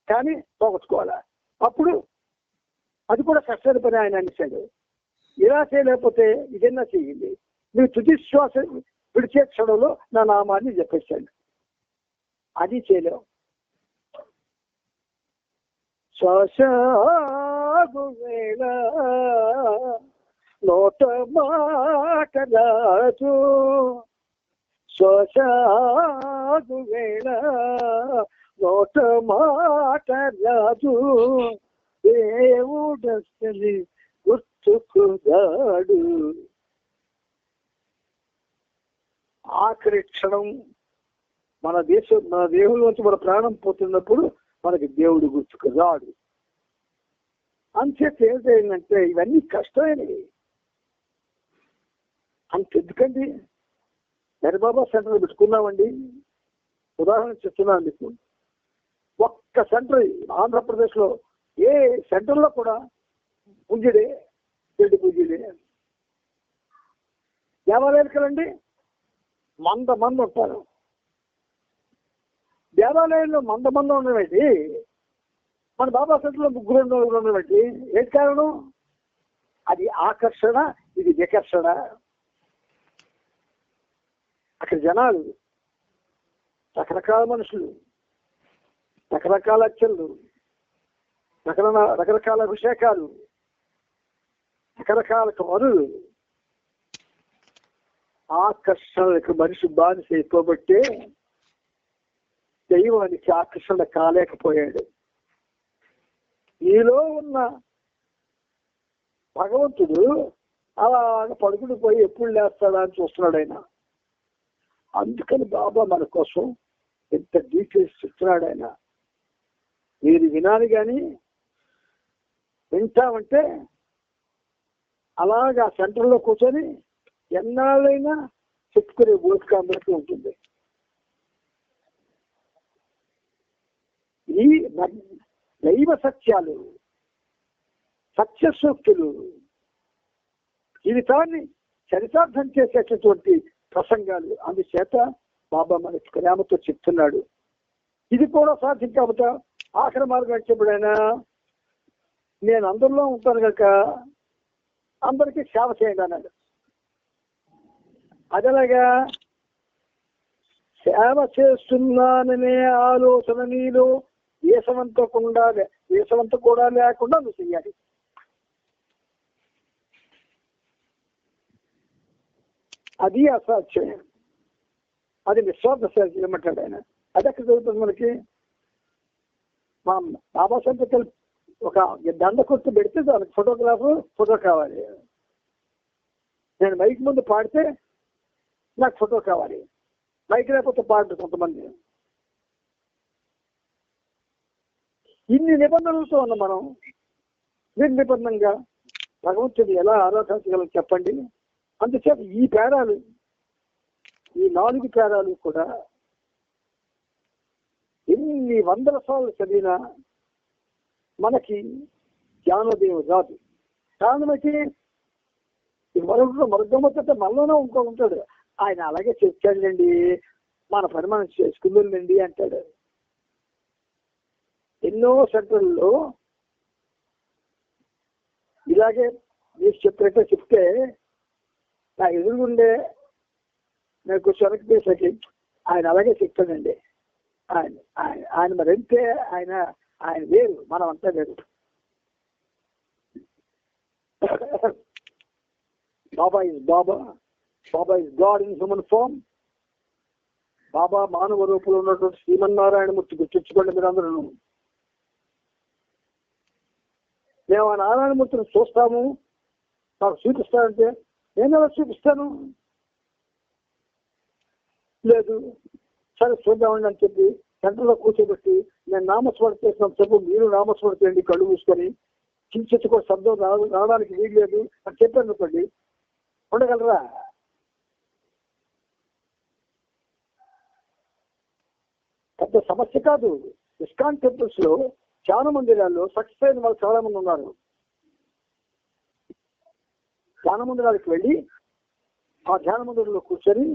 Speaker 3: కానీ పోగొట్టుకోవాలా. అప్పుడు అది కూడా కష్టమైన పని ఆయన అనిచాడు. ఇలా చేయలేకపోతే ఇదన్నా చేయండి, మీరు తుది శ్వాస విడిచే క్షణంలో నా నామాన్ని చెప్పేశాడు. అది చేయలేవు. శ్వాసగు వేళ నోట మాటలాడు, శ్వాసగు వేళ నోట మాట రాదు దేవుడని గుర్తుకురాడు. ఆఖరి క్షణం మన దేవుడి నుంచి మన ప్రాణం పోతున్నప్పుడు మనకి దేవుడు గుర్తుకు రాడు. అంచేత ఏంటంటే ఇవన్నీ కష్టమైనవి. అంతెందుకండి హరిబాబా సెంటర్ పెట్టుకున్నామండి. ఉదాహరణ చెప్తున్నాను మీకు. ఒక్క సెంటర్ ఆంధ్రప్రదేశ్లో ఏ సెంటర్లో కూడా పూజడే చెడు పూజడే. దేవాలయాలు కదండి 100 మంది ఉంటారు. దేవాలయంలో 100 మంది ఉండబట్టి మన బాబా సెంటర్లో 3 ఉండబట్టి ఏంటి కారణం? అది ఆకర్షణ, ఇది వికర్షణ. అక్కడ జనాలు రకరకాల మనుషులు, రకరకాల అచ్చలు, రకరకాల అభిషేకాలు, రకరకాల వరులు. ఆకర్షణలకు మనిషి బానిస అయిపోబట్టే దైవానికి ఆకర్షణ కాలేకపోయాడు. ఈలో ఉన్న భగవంతుడు అలా పడుకుని పోయి ఎప్పుడు లేస్తాడా అని చూస్తున్నాడు ఆయన. అందుకని బాబా మన కోసం ఎంత డీటెయిల్స్ చెప్తున్నాడు ఆయన. మీరు వినాలి కానీ వింటామంటే అలాగా సెంటర్లో కూర్చొని ఎన్నాళ్ళైనా చెప్పుకునే ఓపిక అందరికీ ఉంటుంది. ఈ దైవ సత్యాలు, సత్య సూక్తులు జీవితాన్ని చరితార్థం చేసేటటువంటి ప్రసంగాలు. అందుచేత బాబా మనకి ప్రేమతో చెప్తున్నాడు. ఇది కూడా సాధ్యం కాబట్టి ఆఖరి మార్గం చెప్పడైనా నేను అందరిలో ఉంటాను కనుక అందరికీ సేవ చేయండి అన్నాడు. అదలాగా సేవ చేస్తున్నాననే ఆలోచన నీలో వేసవంత కూడా లేకుండా నువ్వు చెయ్యాలి. అది అసాధ్యం. అది నిస్వార్థ సేవ చేయమంటాడు ఆయన. అది ఎక్కడ జరుగుతుంది మనకి? మా బాబా సంతకాలు ఒక దండ కొట్టు పెడితే దానికి ఫోటో కావాలి. నేను మైక్ ముందు పాడితే నాకు ఫోటో కావాలి. మైక్ లేకపోతే పాడదు కొంతమంది. ఇన్ని నిబంధనలతో ఉన్న మనం నిర్నిబంధంగా భగవంతుని ఎలా ఆరాధించగలం చెప్పండి? అందుచేత ఈ 4 పేరాలు కూడా ఎన్ని 100 సార్లు చదివినా మనకి జ్ఞానోదయం రాదు. కారణమైతే మరుగమ్మతో మనలోనే ఉంటాడు. ఆయన అలాగే చెప్తాడండి, మన పని మనం చేసుకుందండి అంటాడు. ఎన్నో సెంటర్లలో ఇలాగే మీరు చెప్పినట్టే చెప్తే నా ఎదురుగుండే నేను కొంచెం వెనక్కి తీసేకి ఆయన అలాగే చెప్తాడండి. ఆయన మరింతే ఆయన వేరు, మనం అంతా వేరు. Baba is God in human form. Baba మానవ రూపంలో ఉన్నటువంటి శ్రీమన్నారాయణమూర్తి గుర్తించుకోండి మీరు అందరూ. మేము ఆ నారాయణమూర్తిని చూస్తాము, నాకు చూపిస్తానంటే నేను ఎలా చూపిస్తాను? లేదు, సరే చూద్దామండి అని చెప్పి సెంటర్లో కూర్చోబెట్టి నేను నామస్మరణ చేసినంతసేపు మీరు నామస్మరణ చేయండి కళ్ళు మూసుకొని, చించెత్తు కూడా శబ్దం రావడానికి వీలు లేదు అని చెప్పాను అనుకోండి, ఉండగలరా? పెద్ద సమస్య కాదు. ఇస్కాన్ టెంపుల్స్ లో ధ్యాన మందిరాల్లో సక్సెస్ అయిన వాళ్ళు చాలా మంది ఉన్నారు. ధ్యాన మందిరాలకు వెళ్ళి ఆ ధ్యాన మందిరంలో కూర్చొని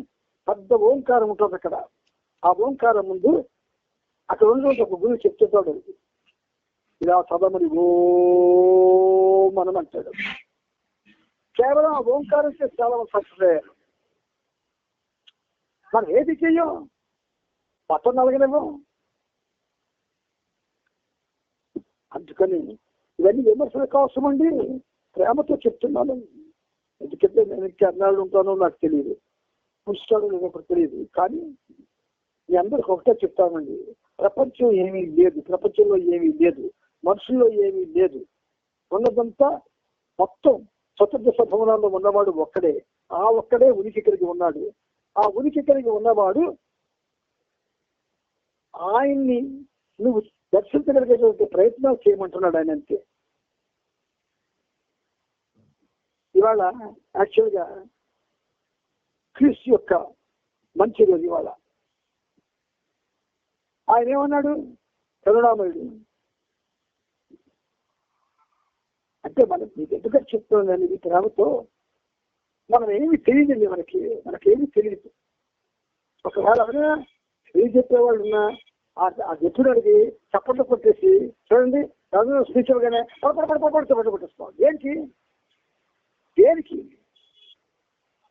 Speaker 3: పెద్ద ఓంకారం ఉంటుంది అక్కడ. ఆ ఓంకారం ముందు అక్కడ ఉన్నటువంటి ఒక గురువు చెప్తుంటాడు, ఇలా చదవమని ఓం మనం అంటాడు. కేవలం ఆ ఓంకారం చేసి చాలా మంది సక్సెస్ అయ్యారు. మనం ఏది చెయ్యం, పట్టం నలగలేమో. అందుకని ఇవన్నీ విమర్శలకు అవసరమండి. ప్రేమతో చెప్తున్నాను. ఎందుకంటే నేను ఇంకా ఎన్నాళ్ళు ఉంటానో నాకు తెలియదు, పుస్తకాలు లేనప్పుడు తెలియదు. కానీ మీ అందరికి ఒకటే చెప్తానండి, ప్రపంచం ఏమీ లేదు, ప్రపంచంలో ఏమీ లేదు, మనుషుల్లో ఏమీ లేదు. ఉన్నదంతా మొత్తం స్వతంత్ర సభవనాల్లో ఉన్నవాడు ఒక్కడే. ఆ ఒక్కడే ఉనికి కలిగి ఉన్నాడు. ఆ ఉనికి కలిగి ఉన్నవాడు ఆయన్ని నువ్వు దర్శించగలిగేటువంటి ప్రయత్నాలు చేయమంటున్నాడు ఆయన. అంతే. ఇవాళ యాక్చువల్గా క్రీస్తు యొక్క మంచి రోజు ఇవాళ. ఆయన ఏమన్నాడు? కరుణామయుడు. అంటే మనం మీకు ఎందుకంటే చెప్తున్నాను, ఇది ప్రేమతో మనం ఏమి తెలియదండి, మనకేమి తెలియదు. ఒకవేళ ఎవరైనా తెలియజెప్పేవాళ్ళు ఉన్నా ఆ చెప్పుడానికి చప్పట్లు కొట్టేసి చూడండి చదువు స్పీచ్ అవగానే చప్పట్లు కొట్టేస్తాం. దేనికి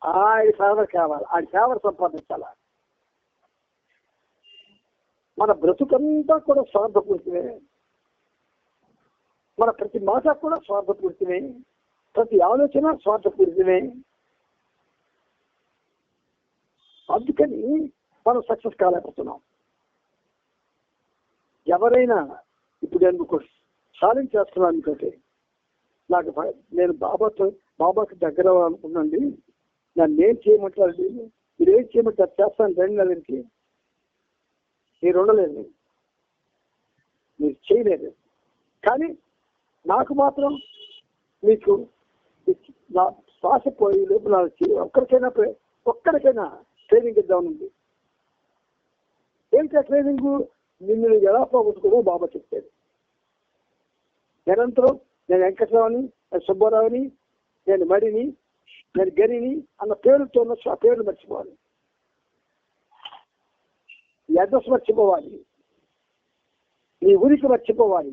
Speaker 3: ఆయన ఫేవర్ కావాలి, ఆయన ఫేవర్ సంపాదించాలా. మన బ్రతుకంతా కూడా స్వార్థపూరితమే, మన ప్రతి మాట కూడా స్వార్థపూరితమే, ప్రతి ఆలోచన స్వార్థపూరితమే. అందుకని మనం సక్సెస్ కాలేకపోతున్నాం. ఎవరైనా ఇప్పుడు ఎందుకు ఛాలెంజ్ చేస్తున్నాను అనుకోండి, నేను బాబాకి దగ్గర అనుకున్నాండి, నన్ను ఏం చేయమంటారు, మీరు ఏం చేయమంటారు చేస్తాను 2 నెలలకి. మీరు ఉండలేదు, మీరు చేయలేదు. కానీ నాకు మాత్రం మీకు నా శ్వాస పోయి లోపు ఒక్కడికైనా ట్రైనింగ్ ఇద్దామనుంది. ఏంటి ట్రైనింగ్? నిన్ను ఎలా పోగొట్టుకోవో బాబా చెప్పాడు. నిరంతరం నేను వెంకటరావుని, నేను సుబ్బారావుని, నేను మడిని, నేను గరిని అన్న పేరుతో ఉన్న ఆ పేర్లు మర్చిపోవాలి, అడ్రస్ మర్చిపోవాలి, నీ ఉనికి మర్చిపోవాలి.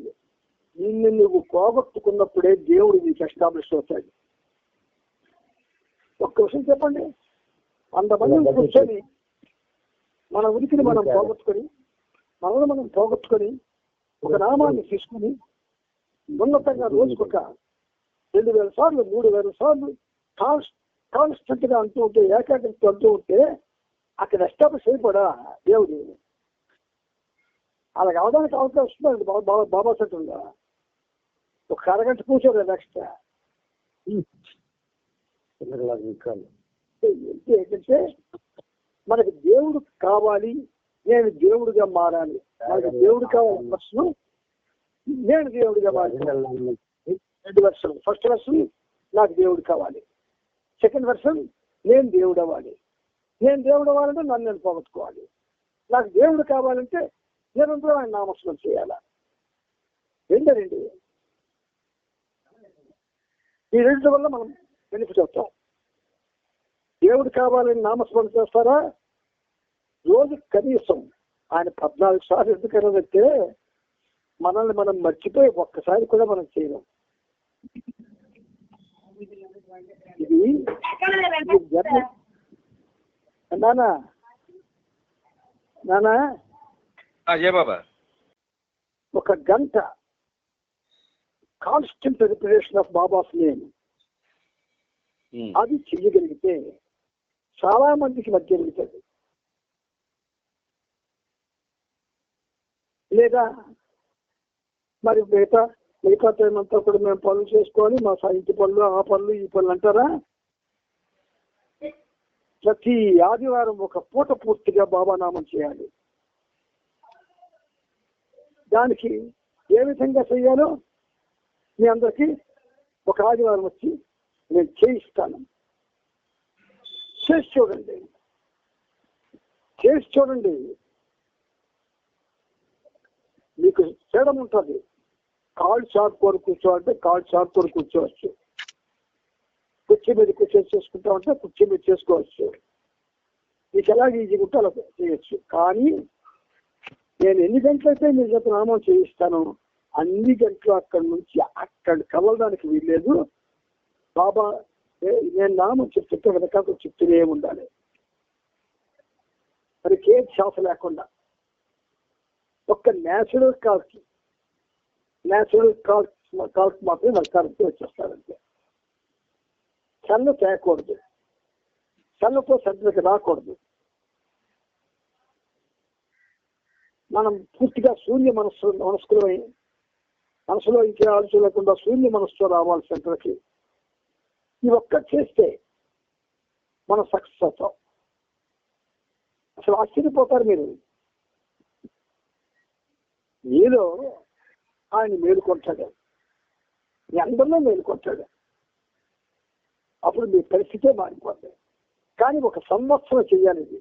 Speaker 3: నిన్ను నువ్వు పోగొట్టుకున్నప్పుడే దేవుడు నీకు ఎస్టాబ్లిష్ అవుతాడు. ఒక్క విషయం చెప్పండి, 100 మందిని కూర్చొని మన ఉనికిని మనం పోగొట్టుకొని ఒక నామాన్ని తీసుకుని ఉన్నతంగా రోజుకొక 2000 సార్లు 3000 సార్లు కాన్స్టెంట్ గా అంటూ ఉంటే, ఏకాగ్రతతో అంటూ ఉంటే అక్కడ ఎస్టాబ్లిష్ అయిపోడా దేవుడు. అలాగ అవడానికి అవకాశం వస్తుందండి. బాబా సెంటర్గా ఒక అరగంట కూర్చోరు కదా ఎక్స్ట్రా. ఏంటంటే మనకి దేవుడు కావాలి, నేను దేవుడిగా మారాలి. మనకి దేవుడు కావాలి ఫస్ట్, నేను దేవుడిగా మారాలి. 2 వెర్షన్. ఫస్ట్ వెర్షన్ నాకు దేవుడు కావాలి, సెకండ్ వెర్షన్ నేను దేవుడు అవ్వాలి. నేను దేవుడు అవ్వాలంటే నన్ను నేను పోగొట్టుకోవాలి. నాకు దేవుడు కావాలంటే నిరంతరం ఆయన నామస్మరణ చేయాలా. రెండండి, ఈ 2 వల్ల మనం బెనిఫిట్ అవుతాం. దేవుడు కావాలని నామస్మరణ చేస్తారా? రోజు కనీసం ఆయన 14 సార్లు ఎందుకన్నా చెప్తే మనల్ని మనం మర్చిపోయి ఒక్కసారి కూడా మనం చేయలేం. ఇది నానా
Speaker 1: బాబా
Speaker 3: ఒక గంట constant repetition of babas name అది చెయ్యగలిగితే చాలా మందికి మధ్యగలుగుతుంది. లేదా మరి మిగతా టైం అంతా కూడా మేము పనులు చేసుకోవాలి, మా ఇంటి పనులు, ఆ పనులు, ఈ పనులు అంటారా? ప్రతి ఆదివారం ఒక పూట పూర్తిగా బాబా నామం చేయాలి. దానికి ఏ విధంగా చేయాలో మీ అందరికీ ఒక ఆదివారం వచ్చి నేను చేయిస్తాను. చేసి చూడండి, మీకు చేయడం ఉంటుంది. కాళ్ళు చాటుకొని కూర్చోవాలంటే కాళ్ళు చాటుకొని కూర్చోవచ్చు, కుర్చీ మీద చేసుకుంటామంటే కుర్చీ మీద చేసుకోవచ్చు. మీకు ఎలాగ ఈజీగా ఉంటే అలా చేయొచ్చు. కానీ నేను ఎన్ని గంటలైతే మీ చేత నామం చేయిస్తాను అన్ని గంటలు అక్కడ కలవడానికి వీల్లేదు. బాబా నేను నామం చెప్తుంటే వెనకాల చెప్తూనే ఉండాలి. మరి కేక్ శ్వాస లేకుండా ఒక్క న్యాచురల్ కాల్కి మాత్రమే నరకాలకి వచ్చేస్తారంటే చల్ల తేయకూడదు, చల్లతో సర్దులకు రాకూడదు. మనం పూర్తిగా శూన్య మనస్కులమై మనసులో ఇంకే ఆలోచన లేకుండా శూన్య మనస్సులో రావాలి సెంటర్కి. ఈ ఒక్కటి చేస్తే మనం సక్సెస్ అవుతాం. అసలు ఆశ్చర్యపోతారు మీరు. మీలో ఆయన మేలుకొంటాడు, మీ అందరిలో మేలుకొంటాడు. అప్పుడు మీ పరిస్థితే మారిపోతుంది. కానీ ఒక సంవత్సరం చేయాలి. ఇది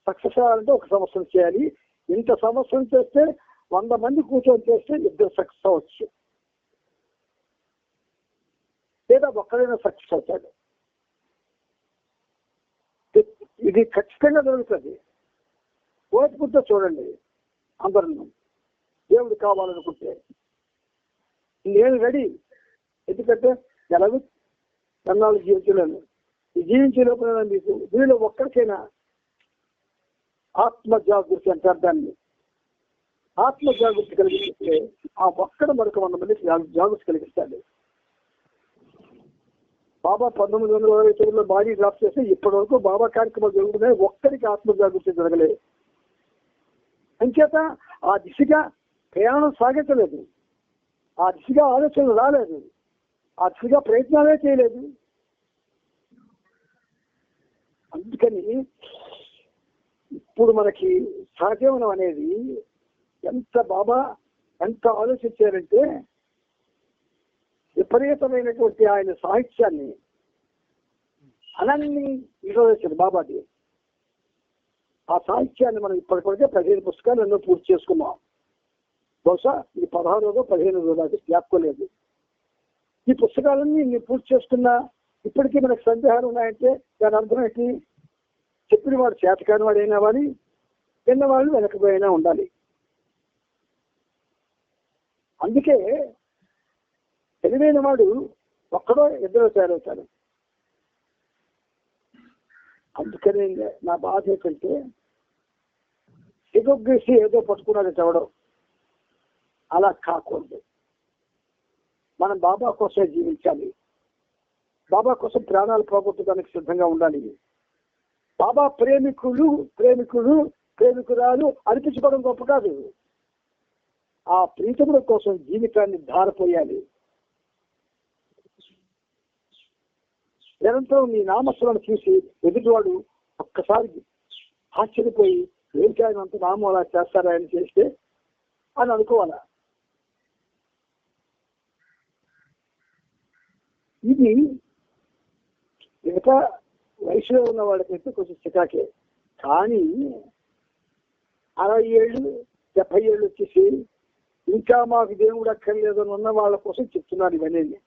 Speaker 3: సక్సెస్ అవ్వాలంటే ఒక సంవత్సరం చేయాలి. ఇంత సంవత్సరం చేస్తే 100 మంది కూర్చొని చేస్తే 2 సక్సెస్ అవ్వచ్చు, లేదా ఒక్కడైనా సక్సెస్ అవుతాడు. ఇది ఖచ్చితంగా జరుగుతుంది. ఓపుకుంటే చూడండి. అందరూ దేవుడు కావాలనుకుంటే నేను రెడీ. ఎందుకంటే ఎలాగో ఎన్నాళ్ళు జీవించలేను. ఈ జీవించే లోపల మీకు వీళ్ళు ఒక్కరికైనా ఆత్మ జాగృతి అంటారు దాన్ని. ఆత్మ జాగృతి కలిగిస్తే ఆ ఒక్కడ మరొక 100 మందికి జాగృతి కలిగిస్తాడు. బాబా 1929లో బాడీ డ్రాప్ చేస్తే ఇప్పటి వరకు బాబా కార్యక్రమాలు జరుగుతున్నాయి. ఒక్కరికి ఆత్మ జాగృతి జరగలేదు. అంచేత ఆ దిశగా ప్రయాణం సాగించలేదు, ఆ దిశగా ఆలోచనలు రాలేదు, ఆ దిశగా ప్రయత్నాలే చేయలేదు. అందుకని ఇప్పుడు మనకి సహజీవనం అనేది బాబా ఎంత ఆలోచించారంటే విపరీతమైనటువంటి ఆయన సాహిత్యాన్ని అన్నీ నిర్వహించారు బాబాది. ఆ సాహిత్యాన్ని మనం ఇప్పటికొడితే 15 పుస్తకాలు ఎన్నో పూర్తి చేసుకున్నాం. బహుశా ఈ 16 15 దాకా జ్ఞాపకోలేదు. ఈ పుస్తకాలన్నీ నేను పూర్తి చేసుకున్నా ఇప్పటికీ మనకు సందేహాలు ఉన్నాయంటే దాని అర్థం ఏంటి? చెప్పిన వాడు చేతకాని వాడైనా వాడి, విన్నవాళ్ళు వెనకపోయినా ఉండాలి. అందుకే తెలివైన వాడు ఒక్కడో ఇద్దరు తయారవుతాడు. అందుకనే నా బాధ ఏంటంటే సిగొగ్గేసి ఏదో పట్టుకున్నాడు చవడం. అలా కాకూడదు. మనం బాబా కోసం జీవించాలి. బాబా కోసం ప్రాణాలు పోగొట్టడానికి సిద్ధంగా ఉండాలి. బాబా ప్రేమికురాలు అనిపించుకోవడం గొప్ప కాదు. ఆ ప్రీతముల కోసం జీవితాన్ని ధారపోయాలి. నిరంతరం నీ నామస్సులను చూసి ఎదుటివాడు ఒక్కసారి ఆశ్చర్యపోయి ఏమిటంత నామం అలా చేస్తారా అని చేస్తే అని అనుకోవాలా. ఇది మిగతా వయసులో ఉన్న వాళ్ళకైతే కొంచెం చికాకే. కానీ 60 ఏళ్ళు 70 ఏళ్ళు వచ్చేసి ఇంకా మాకు దేవుడు అక్కర్లేదు అని ఉన్న వాళ్ళ కోసం చెప్తున్నారు ఇవన్నీ.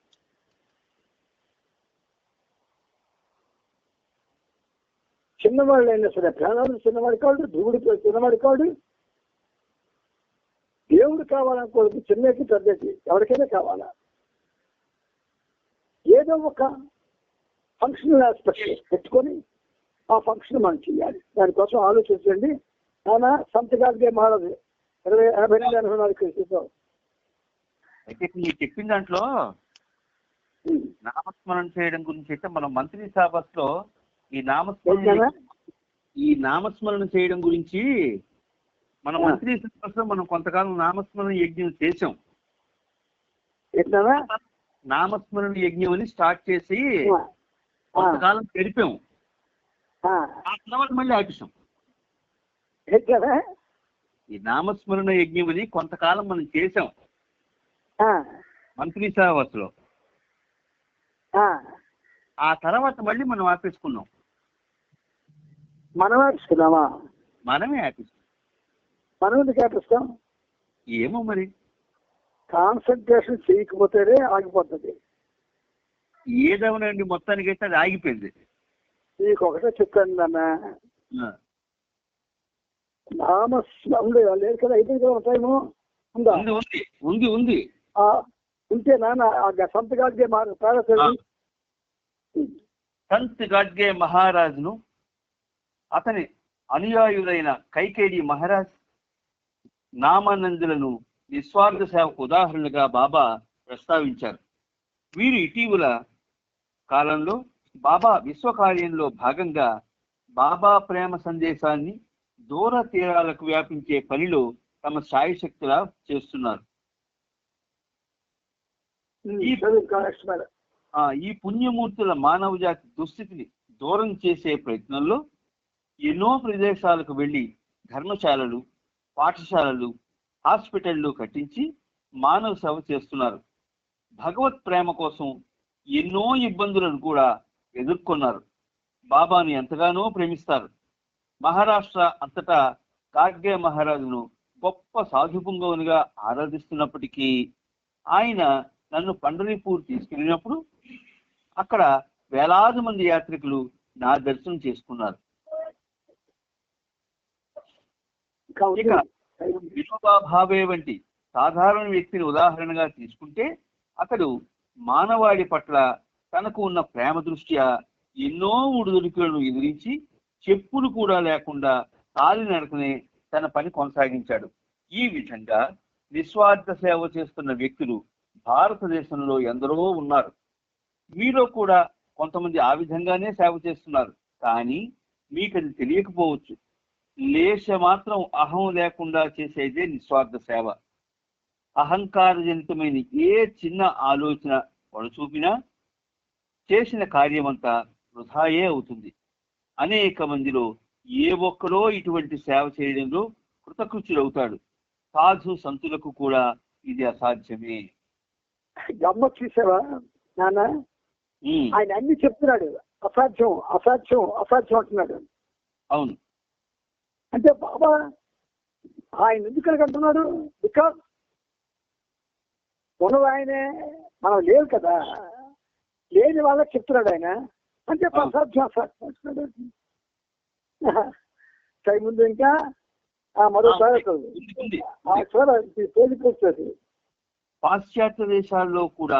Speaker 3: చిన్నవాళ్ళు అయినా సరే ప్రాణాలు చిన్నవాడు కాడు, దేవుడు చిన్నవాడు కాడు. దేవుడు కావాలనుకోవద్దు, చిన్నకి పెద్దకి ఎవరికైనా కావాలా. ఏదో ఒక ఫంక్షనల్ ఆస్పెక్ట్ పెట్టుకొని ఆ ఫంక్షన్ మనం చేయాలి. దానికోసం ఆలోచించండి. నాన్న సంతకాలకే మహారాజు 82-84
Speaker 1: అయితే మీరు చెప్పిన దాంట్లో నామస్మరణ చేయడం గురించి అయితే మనం మంత్రి సభలో ఈ నామస్మరణ చేయడం గురించి మన మంత్రి సభలో మనం కొంతకాలం నామస్మరణ యజ్ఞం చేసాం. నామస్మరణ యజ్ఞం అని స్టార్ట్ చేసి కొంతకాలం గడిపాం. ఆ తర్వాత మళ్ళీ ఆపేసాం. ఈ నామస్మరణ యజ్ఞం అని కొంతకాలం మనం చేసాం మంత్రి సభలో. ఆ తర్వాత మళ్ళీ మనం ఆపేసుకున్నాం.
Speaker 3: మనం ఆపిస్తున్నామా?
Speaker 1: మనమే ఆపిస్తాం.
Speaker 3: మనం ఎందుకు ఆపిస్తాం?
Speaker 1: ఏమో మరి
Speaker 3: కాన్సన్ట్రేషన్ చేయకపోతేనే ఆగిపోతుంది.
Speaker 1: ఏదవనండి మొత్తానికైతే అది ఆగిపోయింది.
Speaker 3: నీకు ఒకటే చెప్పాను అన్న, నామస్మరణ లేదు కదా, అయిపోయింది కదా టైము ఉందా?
Speaker 1: ఉంది ఉంది
Speaker 3: ఉంటే నాన్న సంత్
Speaker 1: గాడ్గే మహారాజును అతని అనుయాయులైన కైకేడి మహారాజ్ నామానందులను నిస్వార్థ సేవకు ఉదాహరణగా బాబా ప్రస్తావించారు. వీరు ఇటీవల కాలంలో బాబా విశ్వకార్యంలో భాగంగా బాబా ప్రేమ సందేశాన్ని దూర తీరాలకు వ్యాపించే పనిలో తమ శాయశక్తులా చేస్తున్నారు. ఈ పుణ్యమూర్తుల మానవ జాతి దుస్థితిని దూరం చేసే ప్రయత్నంలో ఎన్నో ప్రదేశాలకు వెళ్లి ధర్మశాలలు, పాఠశాలలు, హాస్పిటళ్లు కట్టించి మానవ సేవ చేస్తున్నారు. భగవత్ ప్రేమ కోసం ఎన్నో ఇబ్బందులను కూడా ఎదుర్కొన్నారు. బాబాని ఎంతగానో ప్రేమిస్తారు. మహారాష్ట్ర అంతటా గాడ్గే మహారాజును గొప్ప సాధుపుంగవునిగా ఆరాధిస్తున్నప్పటికీ ఆయన నన్ను పండరీపూర్ తీసుకెళ్ళినప్పుడు అక్కడ వేలాది మంది యాత్రికులు నా దర్శనం చేసుకున్నారు. ఇక వినోబా భావే వంటి సాధారణ వ్యక్తిని ఉదాహరణగా తీసుకుంటే అతడు మానవాళి పట్ల తనకు ఉన్న ప్రేమ దృష్ట్యా ఎన్నో ఒడిదుడుకులను ఎదిరించి చెప్పులు కూడా లేకుండా కాలినడకనే తన పని కొనసాగించాడు. ఈ విధంగా నిస్వార్థ సేవ చేస్తున్న వ్యక్తులు భారతదేశంలో ఎందరో ఉన్నారు. మీలో కూడా కొంతమంది ఆ విధంగానే సేవ చేస్తున్నారు. కానీ మీకు అది తెలియకపోవచ్చు. లేశ మాత్రం అహం లేకుండా చేసేదే నిస్వార్థ సేవ. అహంకారజనితమైన ఏ చిన్న ఆలోచన పొడచూపినా చేసిన కార్యమంతా వృధాయే అవుతుంది. అనేక మందిలో ఏ ఒక్కరో ఇటువంటి సేవ చేయడంలో కృతకృత్యులవుతాడు. సాధు సంతులకు కూడా ఇది అసాధ్యమే.
Speaker 3: గమ్మత్ చూసావా నాన్న? ఆయన అన్ని చెప్తున్నాడు, అసాధ్యం అసాధ్యం అసాధ్యం అంటున్నాడు.
Speaker 1: అవును.
Speaker 3: అంటే బాబా ఆయన ఎందుకు అంటున్నాడు? బికాస్ ఉన్నది ఆయనే, మనం లేవు కదా, లేని వాళ్ళకి చెప్తున్నాడు ఆయన. అంటే అసాధ్యం అసాధ్యం అంటున్నాడు. సై ముందు ఇంకా మరోసారి పేరుకొస్తుంది.
Speaker 1: పాశ్చాత్య దేశాల్లో కూడా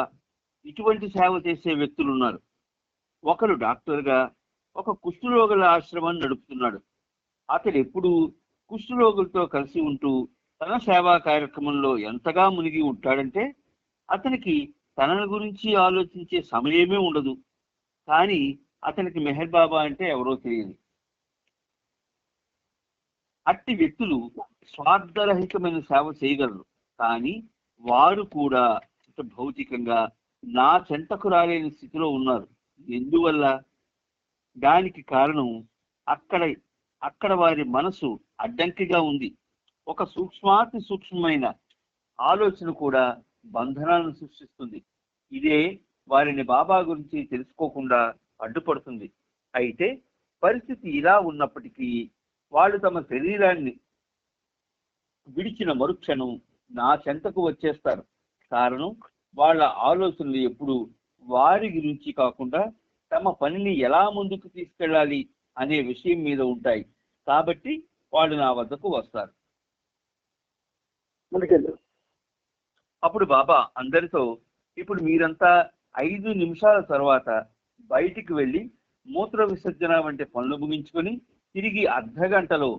Speaker 1: ఇటువంటి సేవ చేసే వ్యక్తులు ఉన్నారు. ఒకరు డాక్టర్గా ఒక కుష్ఠరోగుల ఆశ్రమాన్ని నడుపుతున్నాడు. అతడు ఎప్పుడు కుష్ఠరోగులతో కలిసి ఉంటూ తన సేవా కార్యక్రమంలో ఎంతగా మునిగి ఉంటాడంటే అతనికి తనని గురించి ఆలోచించే సమయమే ఉండదు. కానీ అతనికి మెహర్ బాబా అంటే ఎవరో తెలియదు. అట్టి వ్యక్తులు స్వార్థరహితమైన సేవ చేయగలరు. కానీ వారు కూడా భౌతికంగా నా చెంతకు రాలేని స్థితిలో ఉన్నారు. ఎందువల్ల? దానికి కారణం అక్కడ వారి మనసు అడ్డంకిగా ఉంది. ఒక సూక్ష్మాతి సూక్ష్మమైన ఆలోచన కూడా బంధనాలను సృష్టిస్తుంది. ఇదే వారిని బాబా గురించి తెలుసుకోకుండా అడ్డుపడుతుంది. అయితే పరిస్థితి ఇలా ఉన్నప్పటికీ వాళ్ళు తమ శరీరాన్ని విడిచిన మరుక్షణం నా చెంతకు వచ్చేస్తారు. కారణం వాళ్ళ ఆలోచనలు ఎప్పుడు వారి గురించి కాకుండా తమ పనిని ఎలా ముందుకు తీసుకెళ్ళాలి అనే విషయం మీద ఉంటాయి. కాబట్టి వాళ్ళు నా వద్దకు వస్తారు. అప్పుడు బాబా అందరితో, ఇప్పుడు మీరంతా 5 నిమిషాల తర్వాత బయటికి వెళ్ళి మూత్ర విసర్జన వంటి పనులు ముగించుకొని తిరిగి అర్ధగంటలో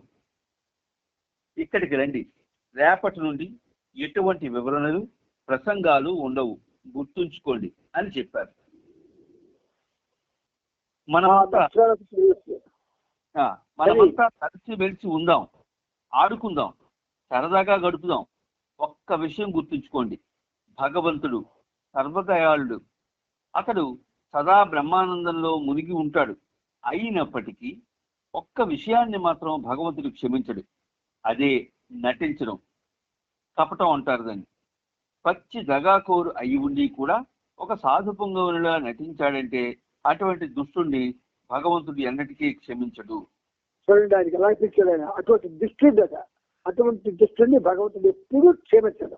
Speaker 1: ఇక్కడికి రండి. రేపటి నుండి ఎటువంటి వివరణలు, ప్రసంగాలు ఉండవు, గుర్తుంచుకోండి అని చెప్పారు. మనమంతా కలిసి మెలిసి ఉందాం, ఆడుకుందాం, సరదాగా గడుపుదాం. ఒక్క విషయం గుర్తుంచుకోండి, భగవంతుడు సర్వదయాళుడు. అతడు సదా బ్రహ్మానందంలో మునిగి ఉంటాడు. అయినప్పటికీ ఒక్క విషయాన్ని మాత్రం భగవంతుడు క్షమించడు. అదే నటించడం, కపటం అంటారు దాన్ని. పచ్చి దగాకోరు అయి ఉండి కూడా ఒక సాధు పొంగవునిలా నటించాడంటే అటువంటి దుష్టుణ్ణి భగవంతుడు ఎన్నటికీ క్షమించడు.
Speaker 3: చూడండి, ఆయనకి ఎలా ఇచ్చాడు ఆయన. అటువంటి దుష్టుడిని భగవంతుడు ఎప్పుడూ క్షమించడు.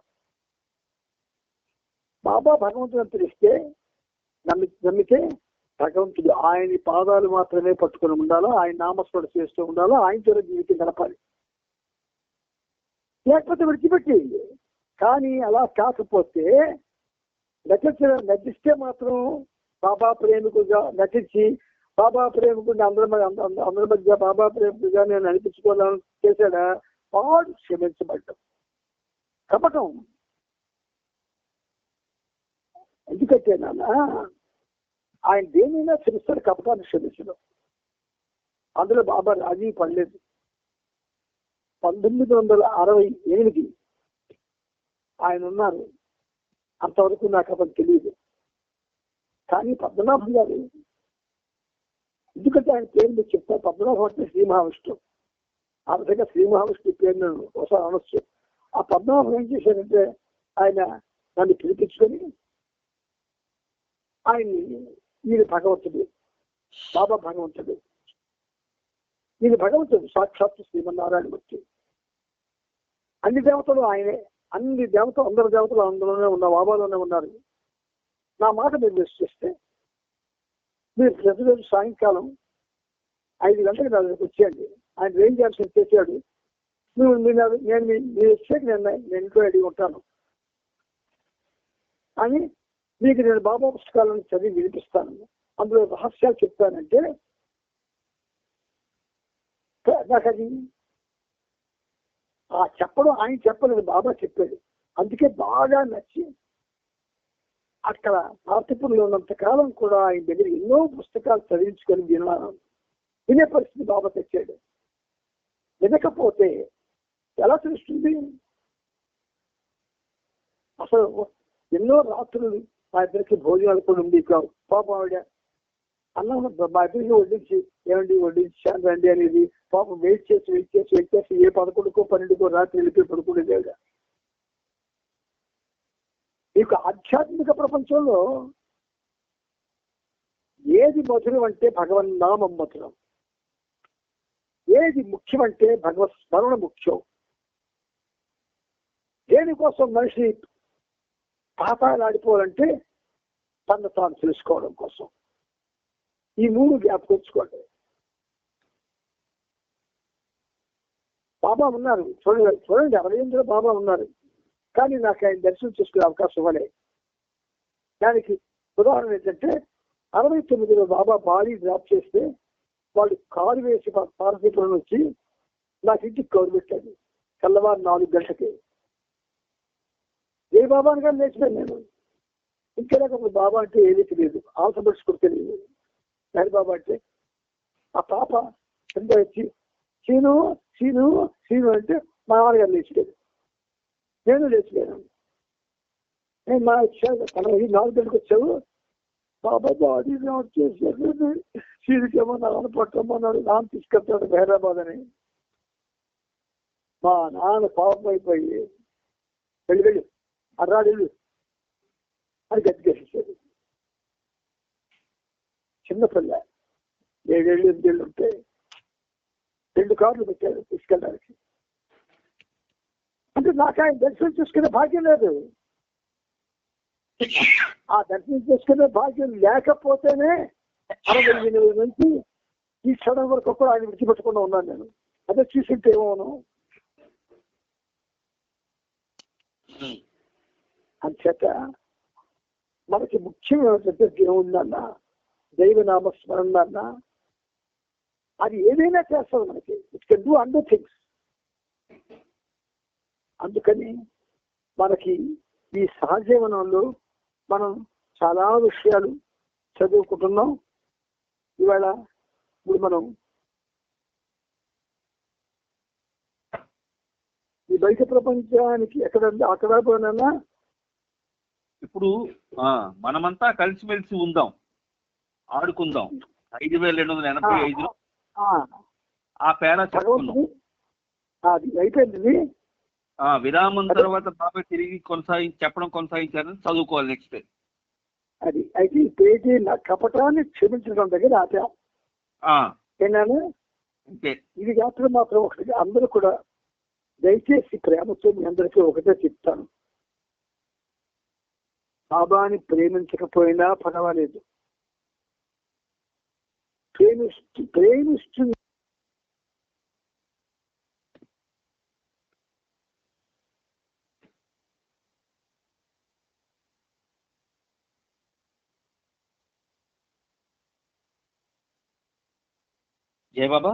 Speaker 3: బాబా భగవంతుడు తెలిస్తే నమ్మితే భగవంతుడు ఆయన పాదాలు మాత్రమే పట్టుకొని ఉండాలో, ఆయన నామస్మరణ చేస్తూ ఉండాలో, ఆయనతో జీవితం గడపాలి, లేకపోతే విడిచిపెట్టి. కానీ అలా కాకపోతే నటిస్తే మాత్రం బాబా ప్రేమికుగా నటించి బాబా ప్రేమికుడిని అందరి మధ్య బాబా ప్రేమికుగా నేను అనిపించుకోవాలని చేశాడా, వాడు క్షమించబడ్డం. కపటం. ఎందుకంటే నాన్న ఆయన దేనైనా క్షమిస్తాడు, కపటాన్ని క్షమించడం. అందులో బాబా రాజీ పడలేదు. 1968 ఆయన ఉన్నారు. అంతవరకు నాకు అతను తెలియదు. కానీ పద్మనాభం గారు, ఎందుకంటే ఆయన పేరు మీకు చెప్తారు, పద్మనాభం అంటే శ్రీ మహావిష్ణు. ఆ విధంగా శ్రీ మహావిష్ణు పేరు నేను ఒకసారి అనొచ్చు. ఆ పద్మనాభం ఏం చేశారంటే, ఆయన నన్ను పిలిపించుకొని ఆయన్ని, ఈయన భగవంతుడు, బాబా భగవంతుడు, ఈయన భగవంతుడు సాక్షాత్తు శ్రీమన్నారాయణమూర్తి, అన్ని దేవతలు ఆయనే, అన్ని దేవతలు, అందరు దేవతలు అందులోనే ఉన్నారు, బాబాలోనే ఉన్నారు. నా మాట మీరు విశ్వసిస్తే మీరు ప్రతిరోజు సాయంకాలం 5 గంటలకు నా దగ్గరికి వచ్చేయండి. ఆయన ఏం చేయాల్సింది చేశాడు. నేను మీరు వచ్చేకి నేను ఇంట్లో అడిగి ఉంటాను అని మీకు నేను బాబా పుస్తకాలను చదివి వినిపిస్తాను. అందులో రహస్యాలు చెప్తానంటే నాకు అది ఆ చెప్పడం ఆయన చెప్పలేదు, బాబా చెప్పాడు. అందుకే బాగా నచ్చి అక్కడ పార్టీపురంలో ఉన్నంత కాలం కూడా ఆయన దగ్గర ఎన్నో పుస్తకాలు చదివించుకొని వినే పరిస్థితి బాబా తెచ్చాడు. వినకపోతే ఎలా తెలుస్తుంది? అసలు ఎన్నో రాత్రులు మా ఇద్దరికి భోజనాలు కూడా ఉండి పాపం ఆవిడ అన్నం మా ఇద్దరికి వడ్డించి, ఏమండి వడ్డించాను రండి అనేది, పాపం వెయిట్ చేసి ఏ 11కో 12కో రాత్రి వెళ్ళిపోయి పడుకునేది ఆవిడ. మీకు ఆధ్యాత్మిక ప్రపంచంలో ఏది మధురం అంటే భగవన్నామం మధురం, ఏది ముఖ్యం అంటే భగవత్ స్మరణ ముఖ్యం. దేనికోసం మనిషి పాతాళాడిపోవాలంటే తను తాను తెలుసుకోవడం కోసం. ఈ 3 జ్ఞాపకొచ్చుకోండి. బాబా ఉన్నారు, చూడండి 68లో బాబా ఉన్నారు. కానీ నాకు ఆయన దర్శనం చేసుకునే అవకాశం ఇవ్వలే. దానికి ఉదాహరణ ఏంటంటే 69లో బాబా బాడీ డ్రాప్ చేస్తే వాళ్ళు కారు వేసి పార్వతీపురం వచ్చి నాకు ఇంటికి కౌరు పెట్టాడు. తెల్లవారు 4 గంటలకి ఏ బాబా అని కానీ లేచిపోయాను నేను. ఇంకేలాగప్పుడు బాబా అంటే ఏమీ తెలియదు, ఆల్ఫబెట్స్ కూడా తెలియదు. హరి బాబా అంటే ఆ పాప కింద వచ్చి సీను సీను సీను అంటే మా నాన్నగారు లేచిపోయాడు. నేను లేచిపోయాను. నేను మా వచ్చాను, 4 గంటలకు వచ్చావు, బాబా బాడీ డ్రాప్ చేశాడు, సీనుకేమో నాన్న పట్టమన్నాడు, నాన్న తీసుకెళ్తాడు హైదరాబాద్ అని. మా నాన్న పాపం అయిపోయి వెళ్ళు అర్రాడు అని గట్టిగేసేసాడు. చిన్నపిల్ల 7 ఏళ్ళు 8 ఏళ్ళు ఉంటే 2 కార్లు పెట్టారు తీసుకెళ్ళడానికి. అంటే నాకు ఆయన దర్శనం చేసుకునే భాగ్యం లేదు. ఆ దర్శనం చేసుకునే భాగ్యం లేకపోతేనే 68 నుంచి ఈ క్షణం వరకు కూడా ఆయన విడిచిపెట్టకుండా ఉన్నాను నేను. అదే చూసింటే ఏమోను. అంచేత మనకి ముఖ్యం ఏమిటంటే దేవుణ్ణన్న, దైవనామ స్మరణ అన్న, అది ఏదైనా చేస్తుంది మనకి. It can do other things. అందుకని మనకి ఈ సహజీవనంలో మనం చాలా విషయాలు చదువుకుంటున్నాం. ఇవాళ ఇప్పుడు మనం ఈ బయట ప్రపంచానికి అక్కడ పోయినా
Speaker 1: ఇప్పుడు మనమంతా కలిసిమెలిసి ఉందాం, ఆడుకుందాం. 5285 ఆ పేరా చెప్పుకున్నాం.
Speaker 3: అది అయిపోయింది.
Speaker 1: విరామం తర్వాత బాబా తిరిగి చెప్పడం కొనసాగించారని చదువుకోవాలి నెక్స్ట్.
Speaker 3: అది అయితే ఈ పేజీ నా కపటాన్ని క్షమించడం దగ్గర ఆపాం. ఏనాను ఇది మాత్రం ఒకటి అందరూ కూడా దయచేసి ప్రేమతో మీ అందరికీ ఒకటే చెప్తాను. బాబాని ప్రేమించకపోయినా పర్వాలేదు, ప్రేమిస్తూ
Speaker 1: జై బాబా,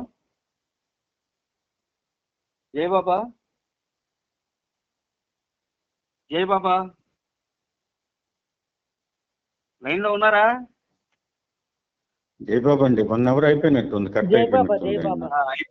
Speaker 1: జై బాబా, జై బాబా. లైన్ లో ఉన్నారా?
Speaker 5: జై బాబా అండి, 1 అవర్ అయిపోయినట్టుంది, కట్ అయిపోయినట్టుంది.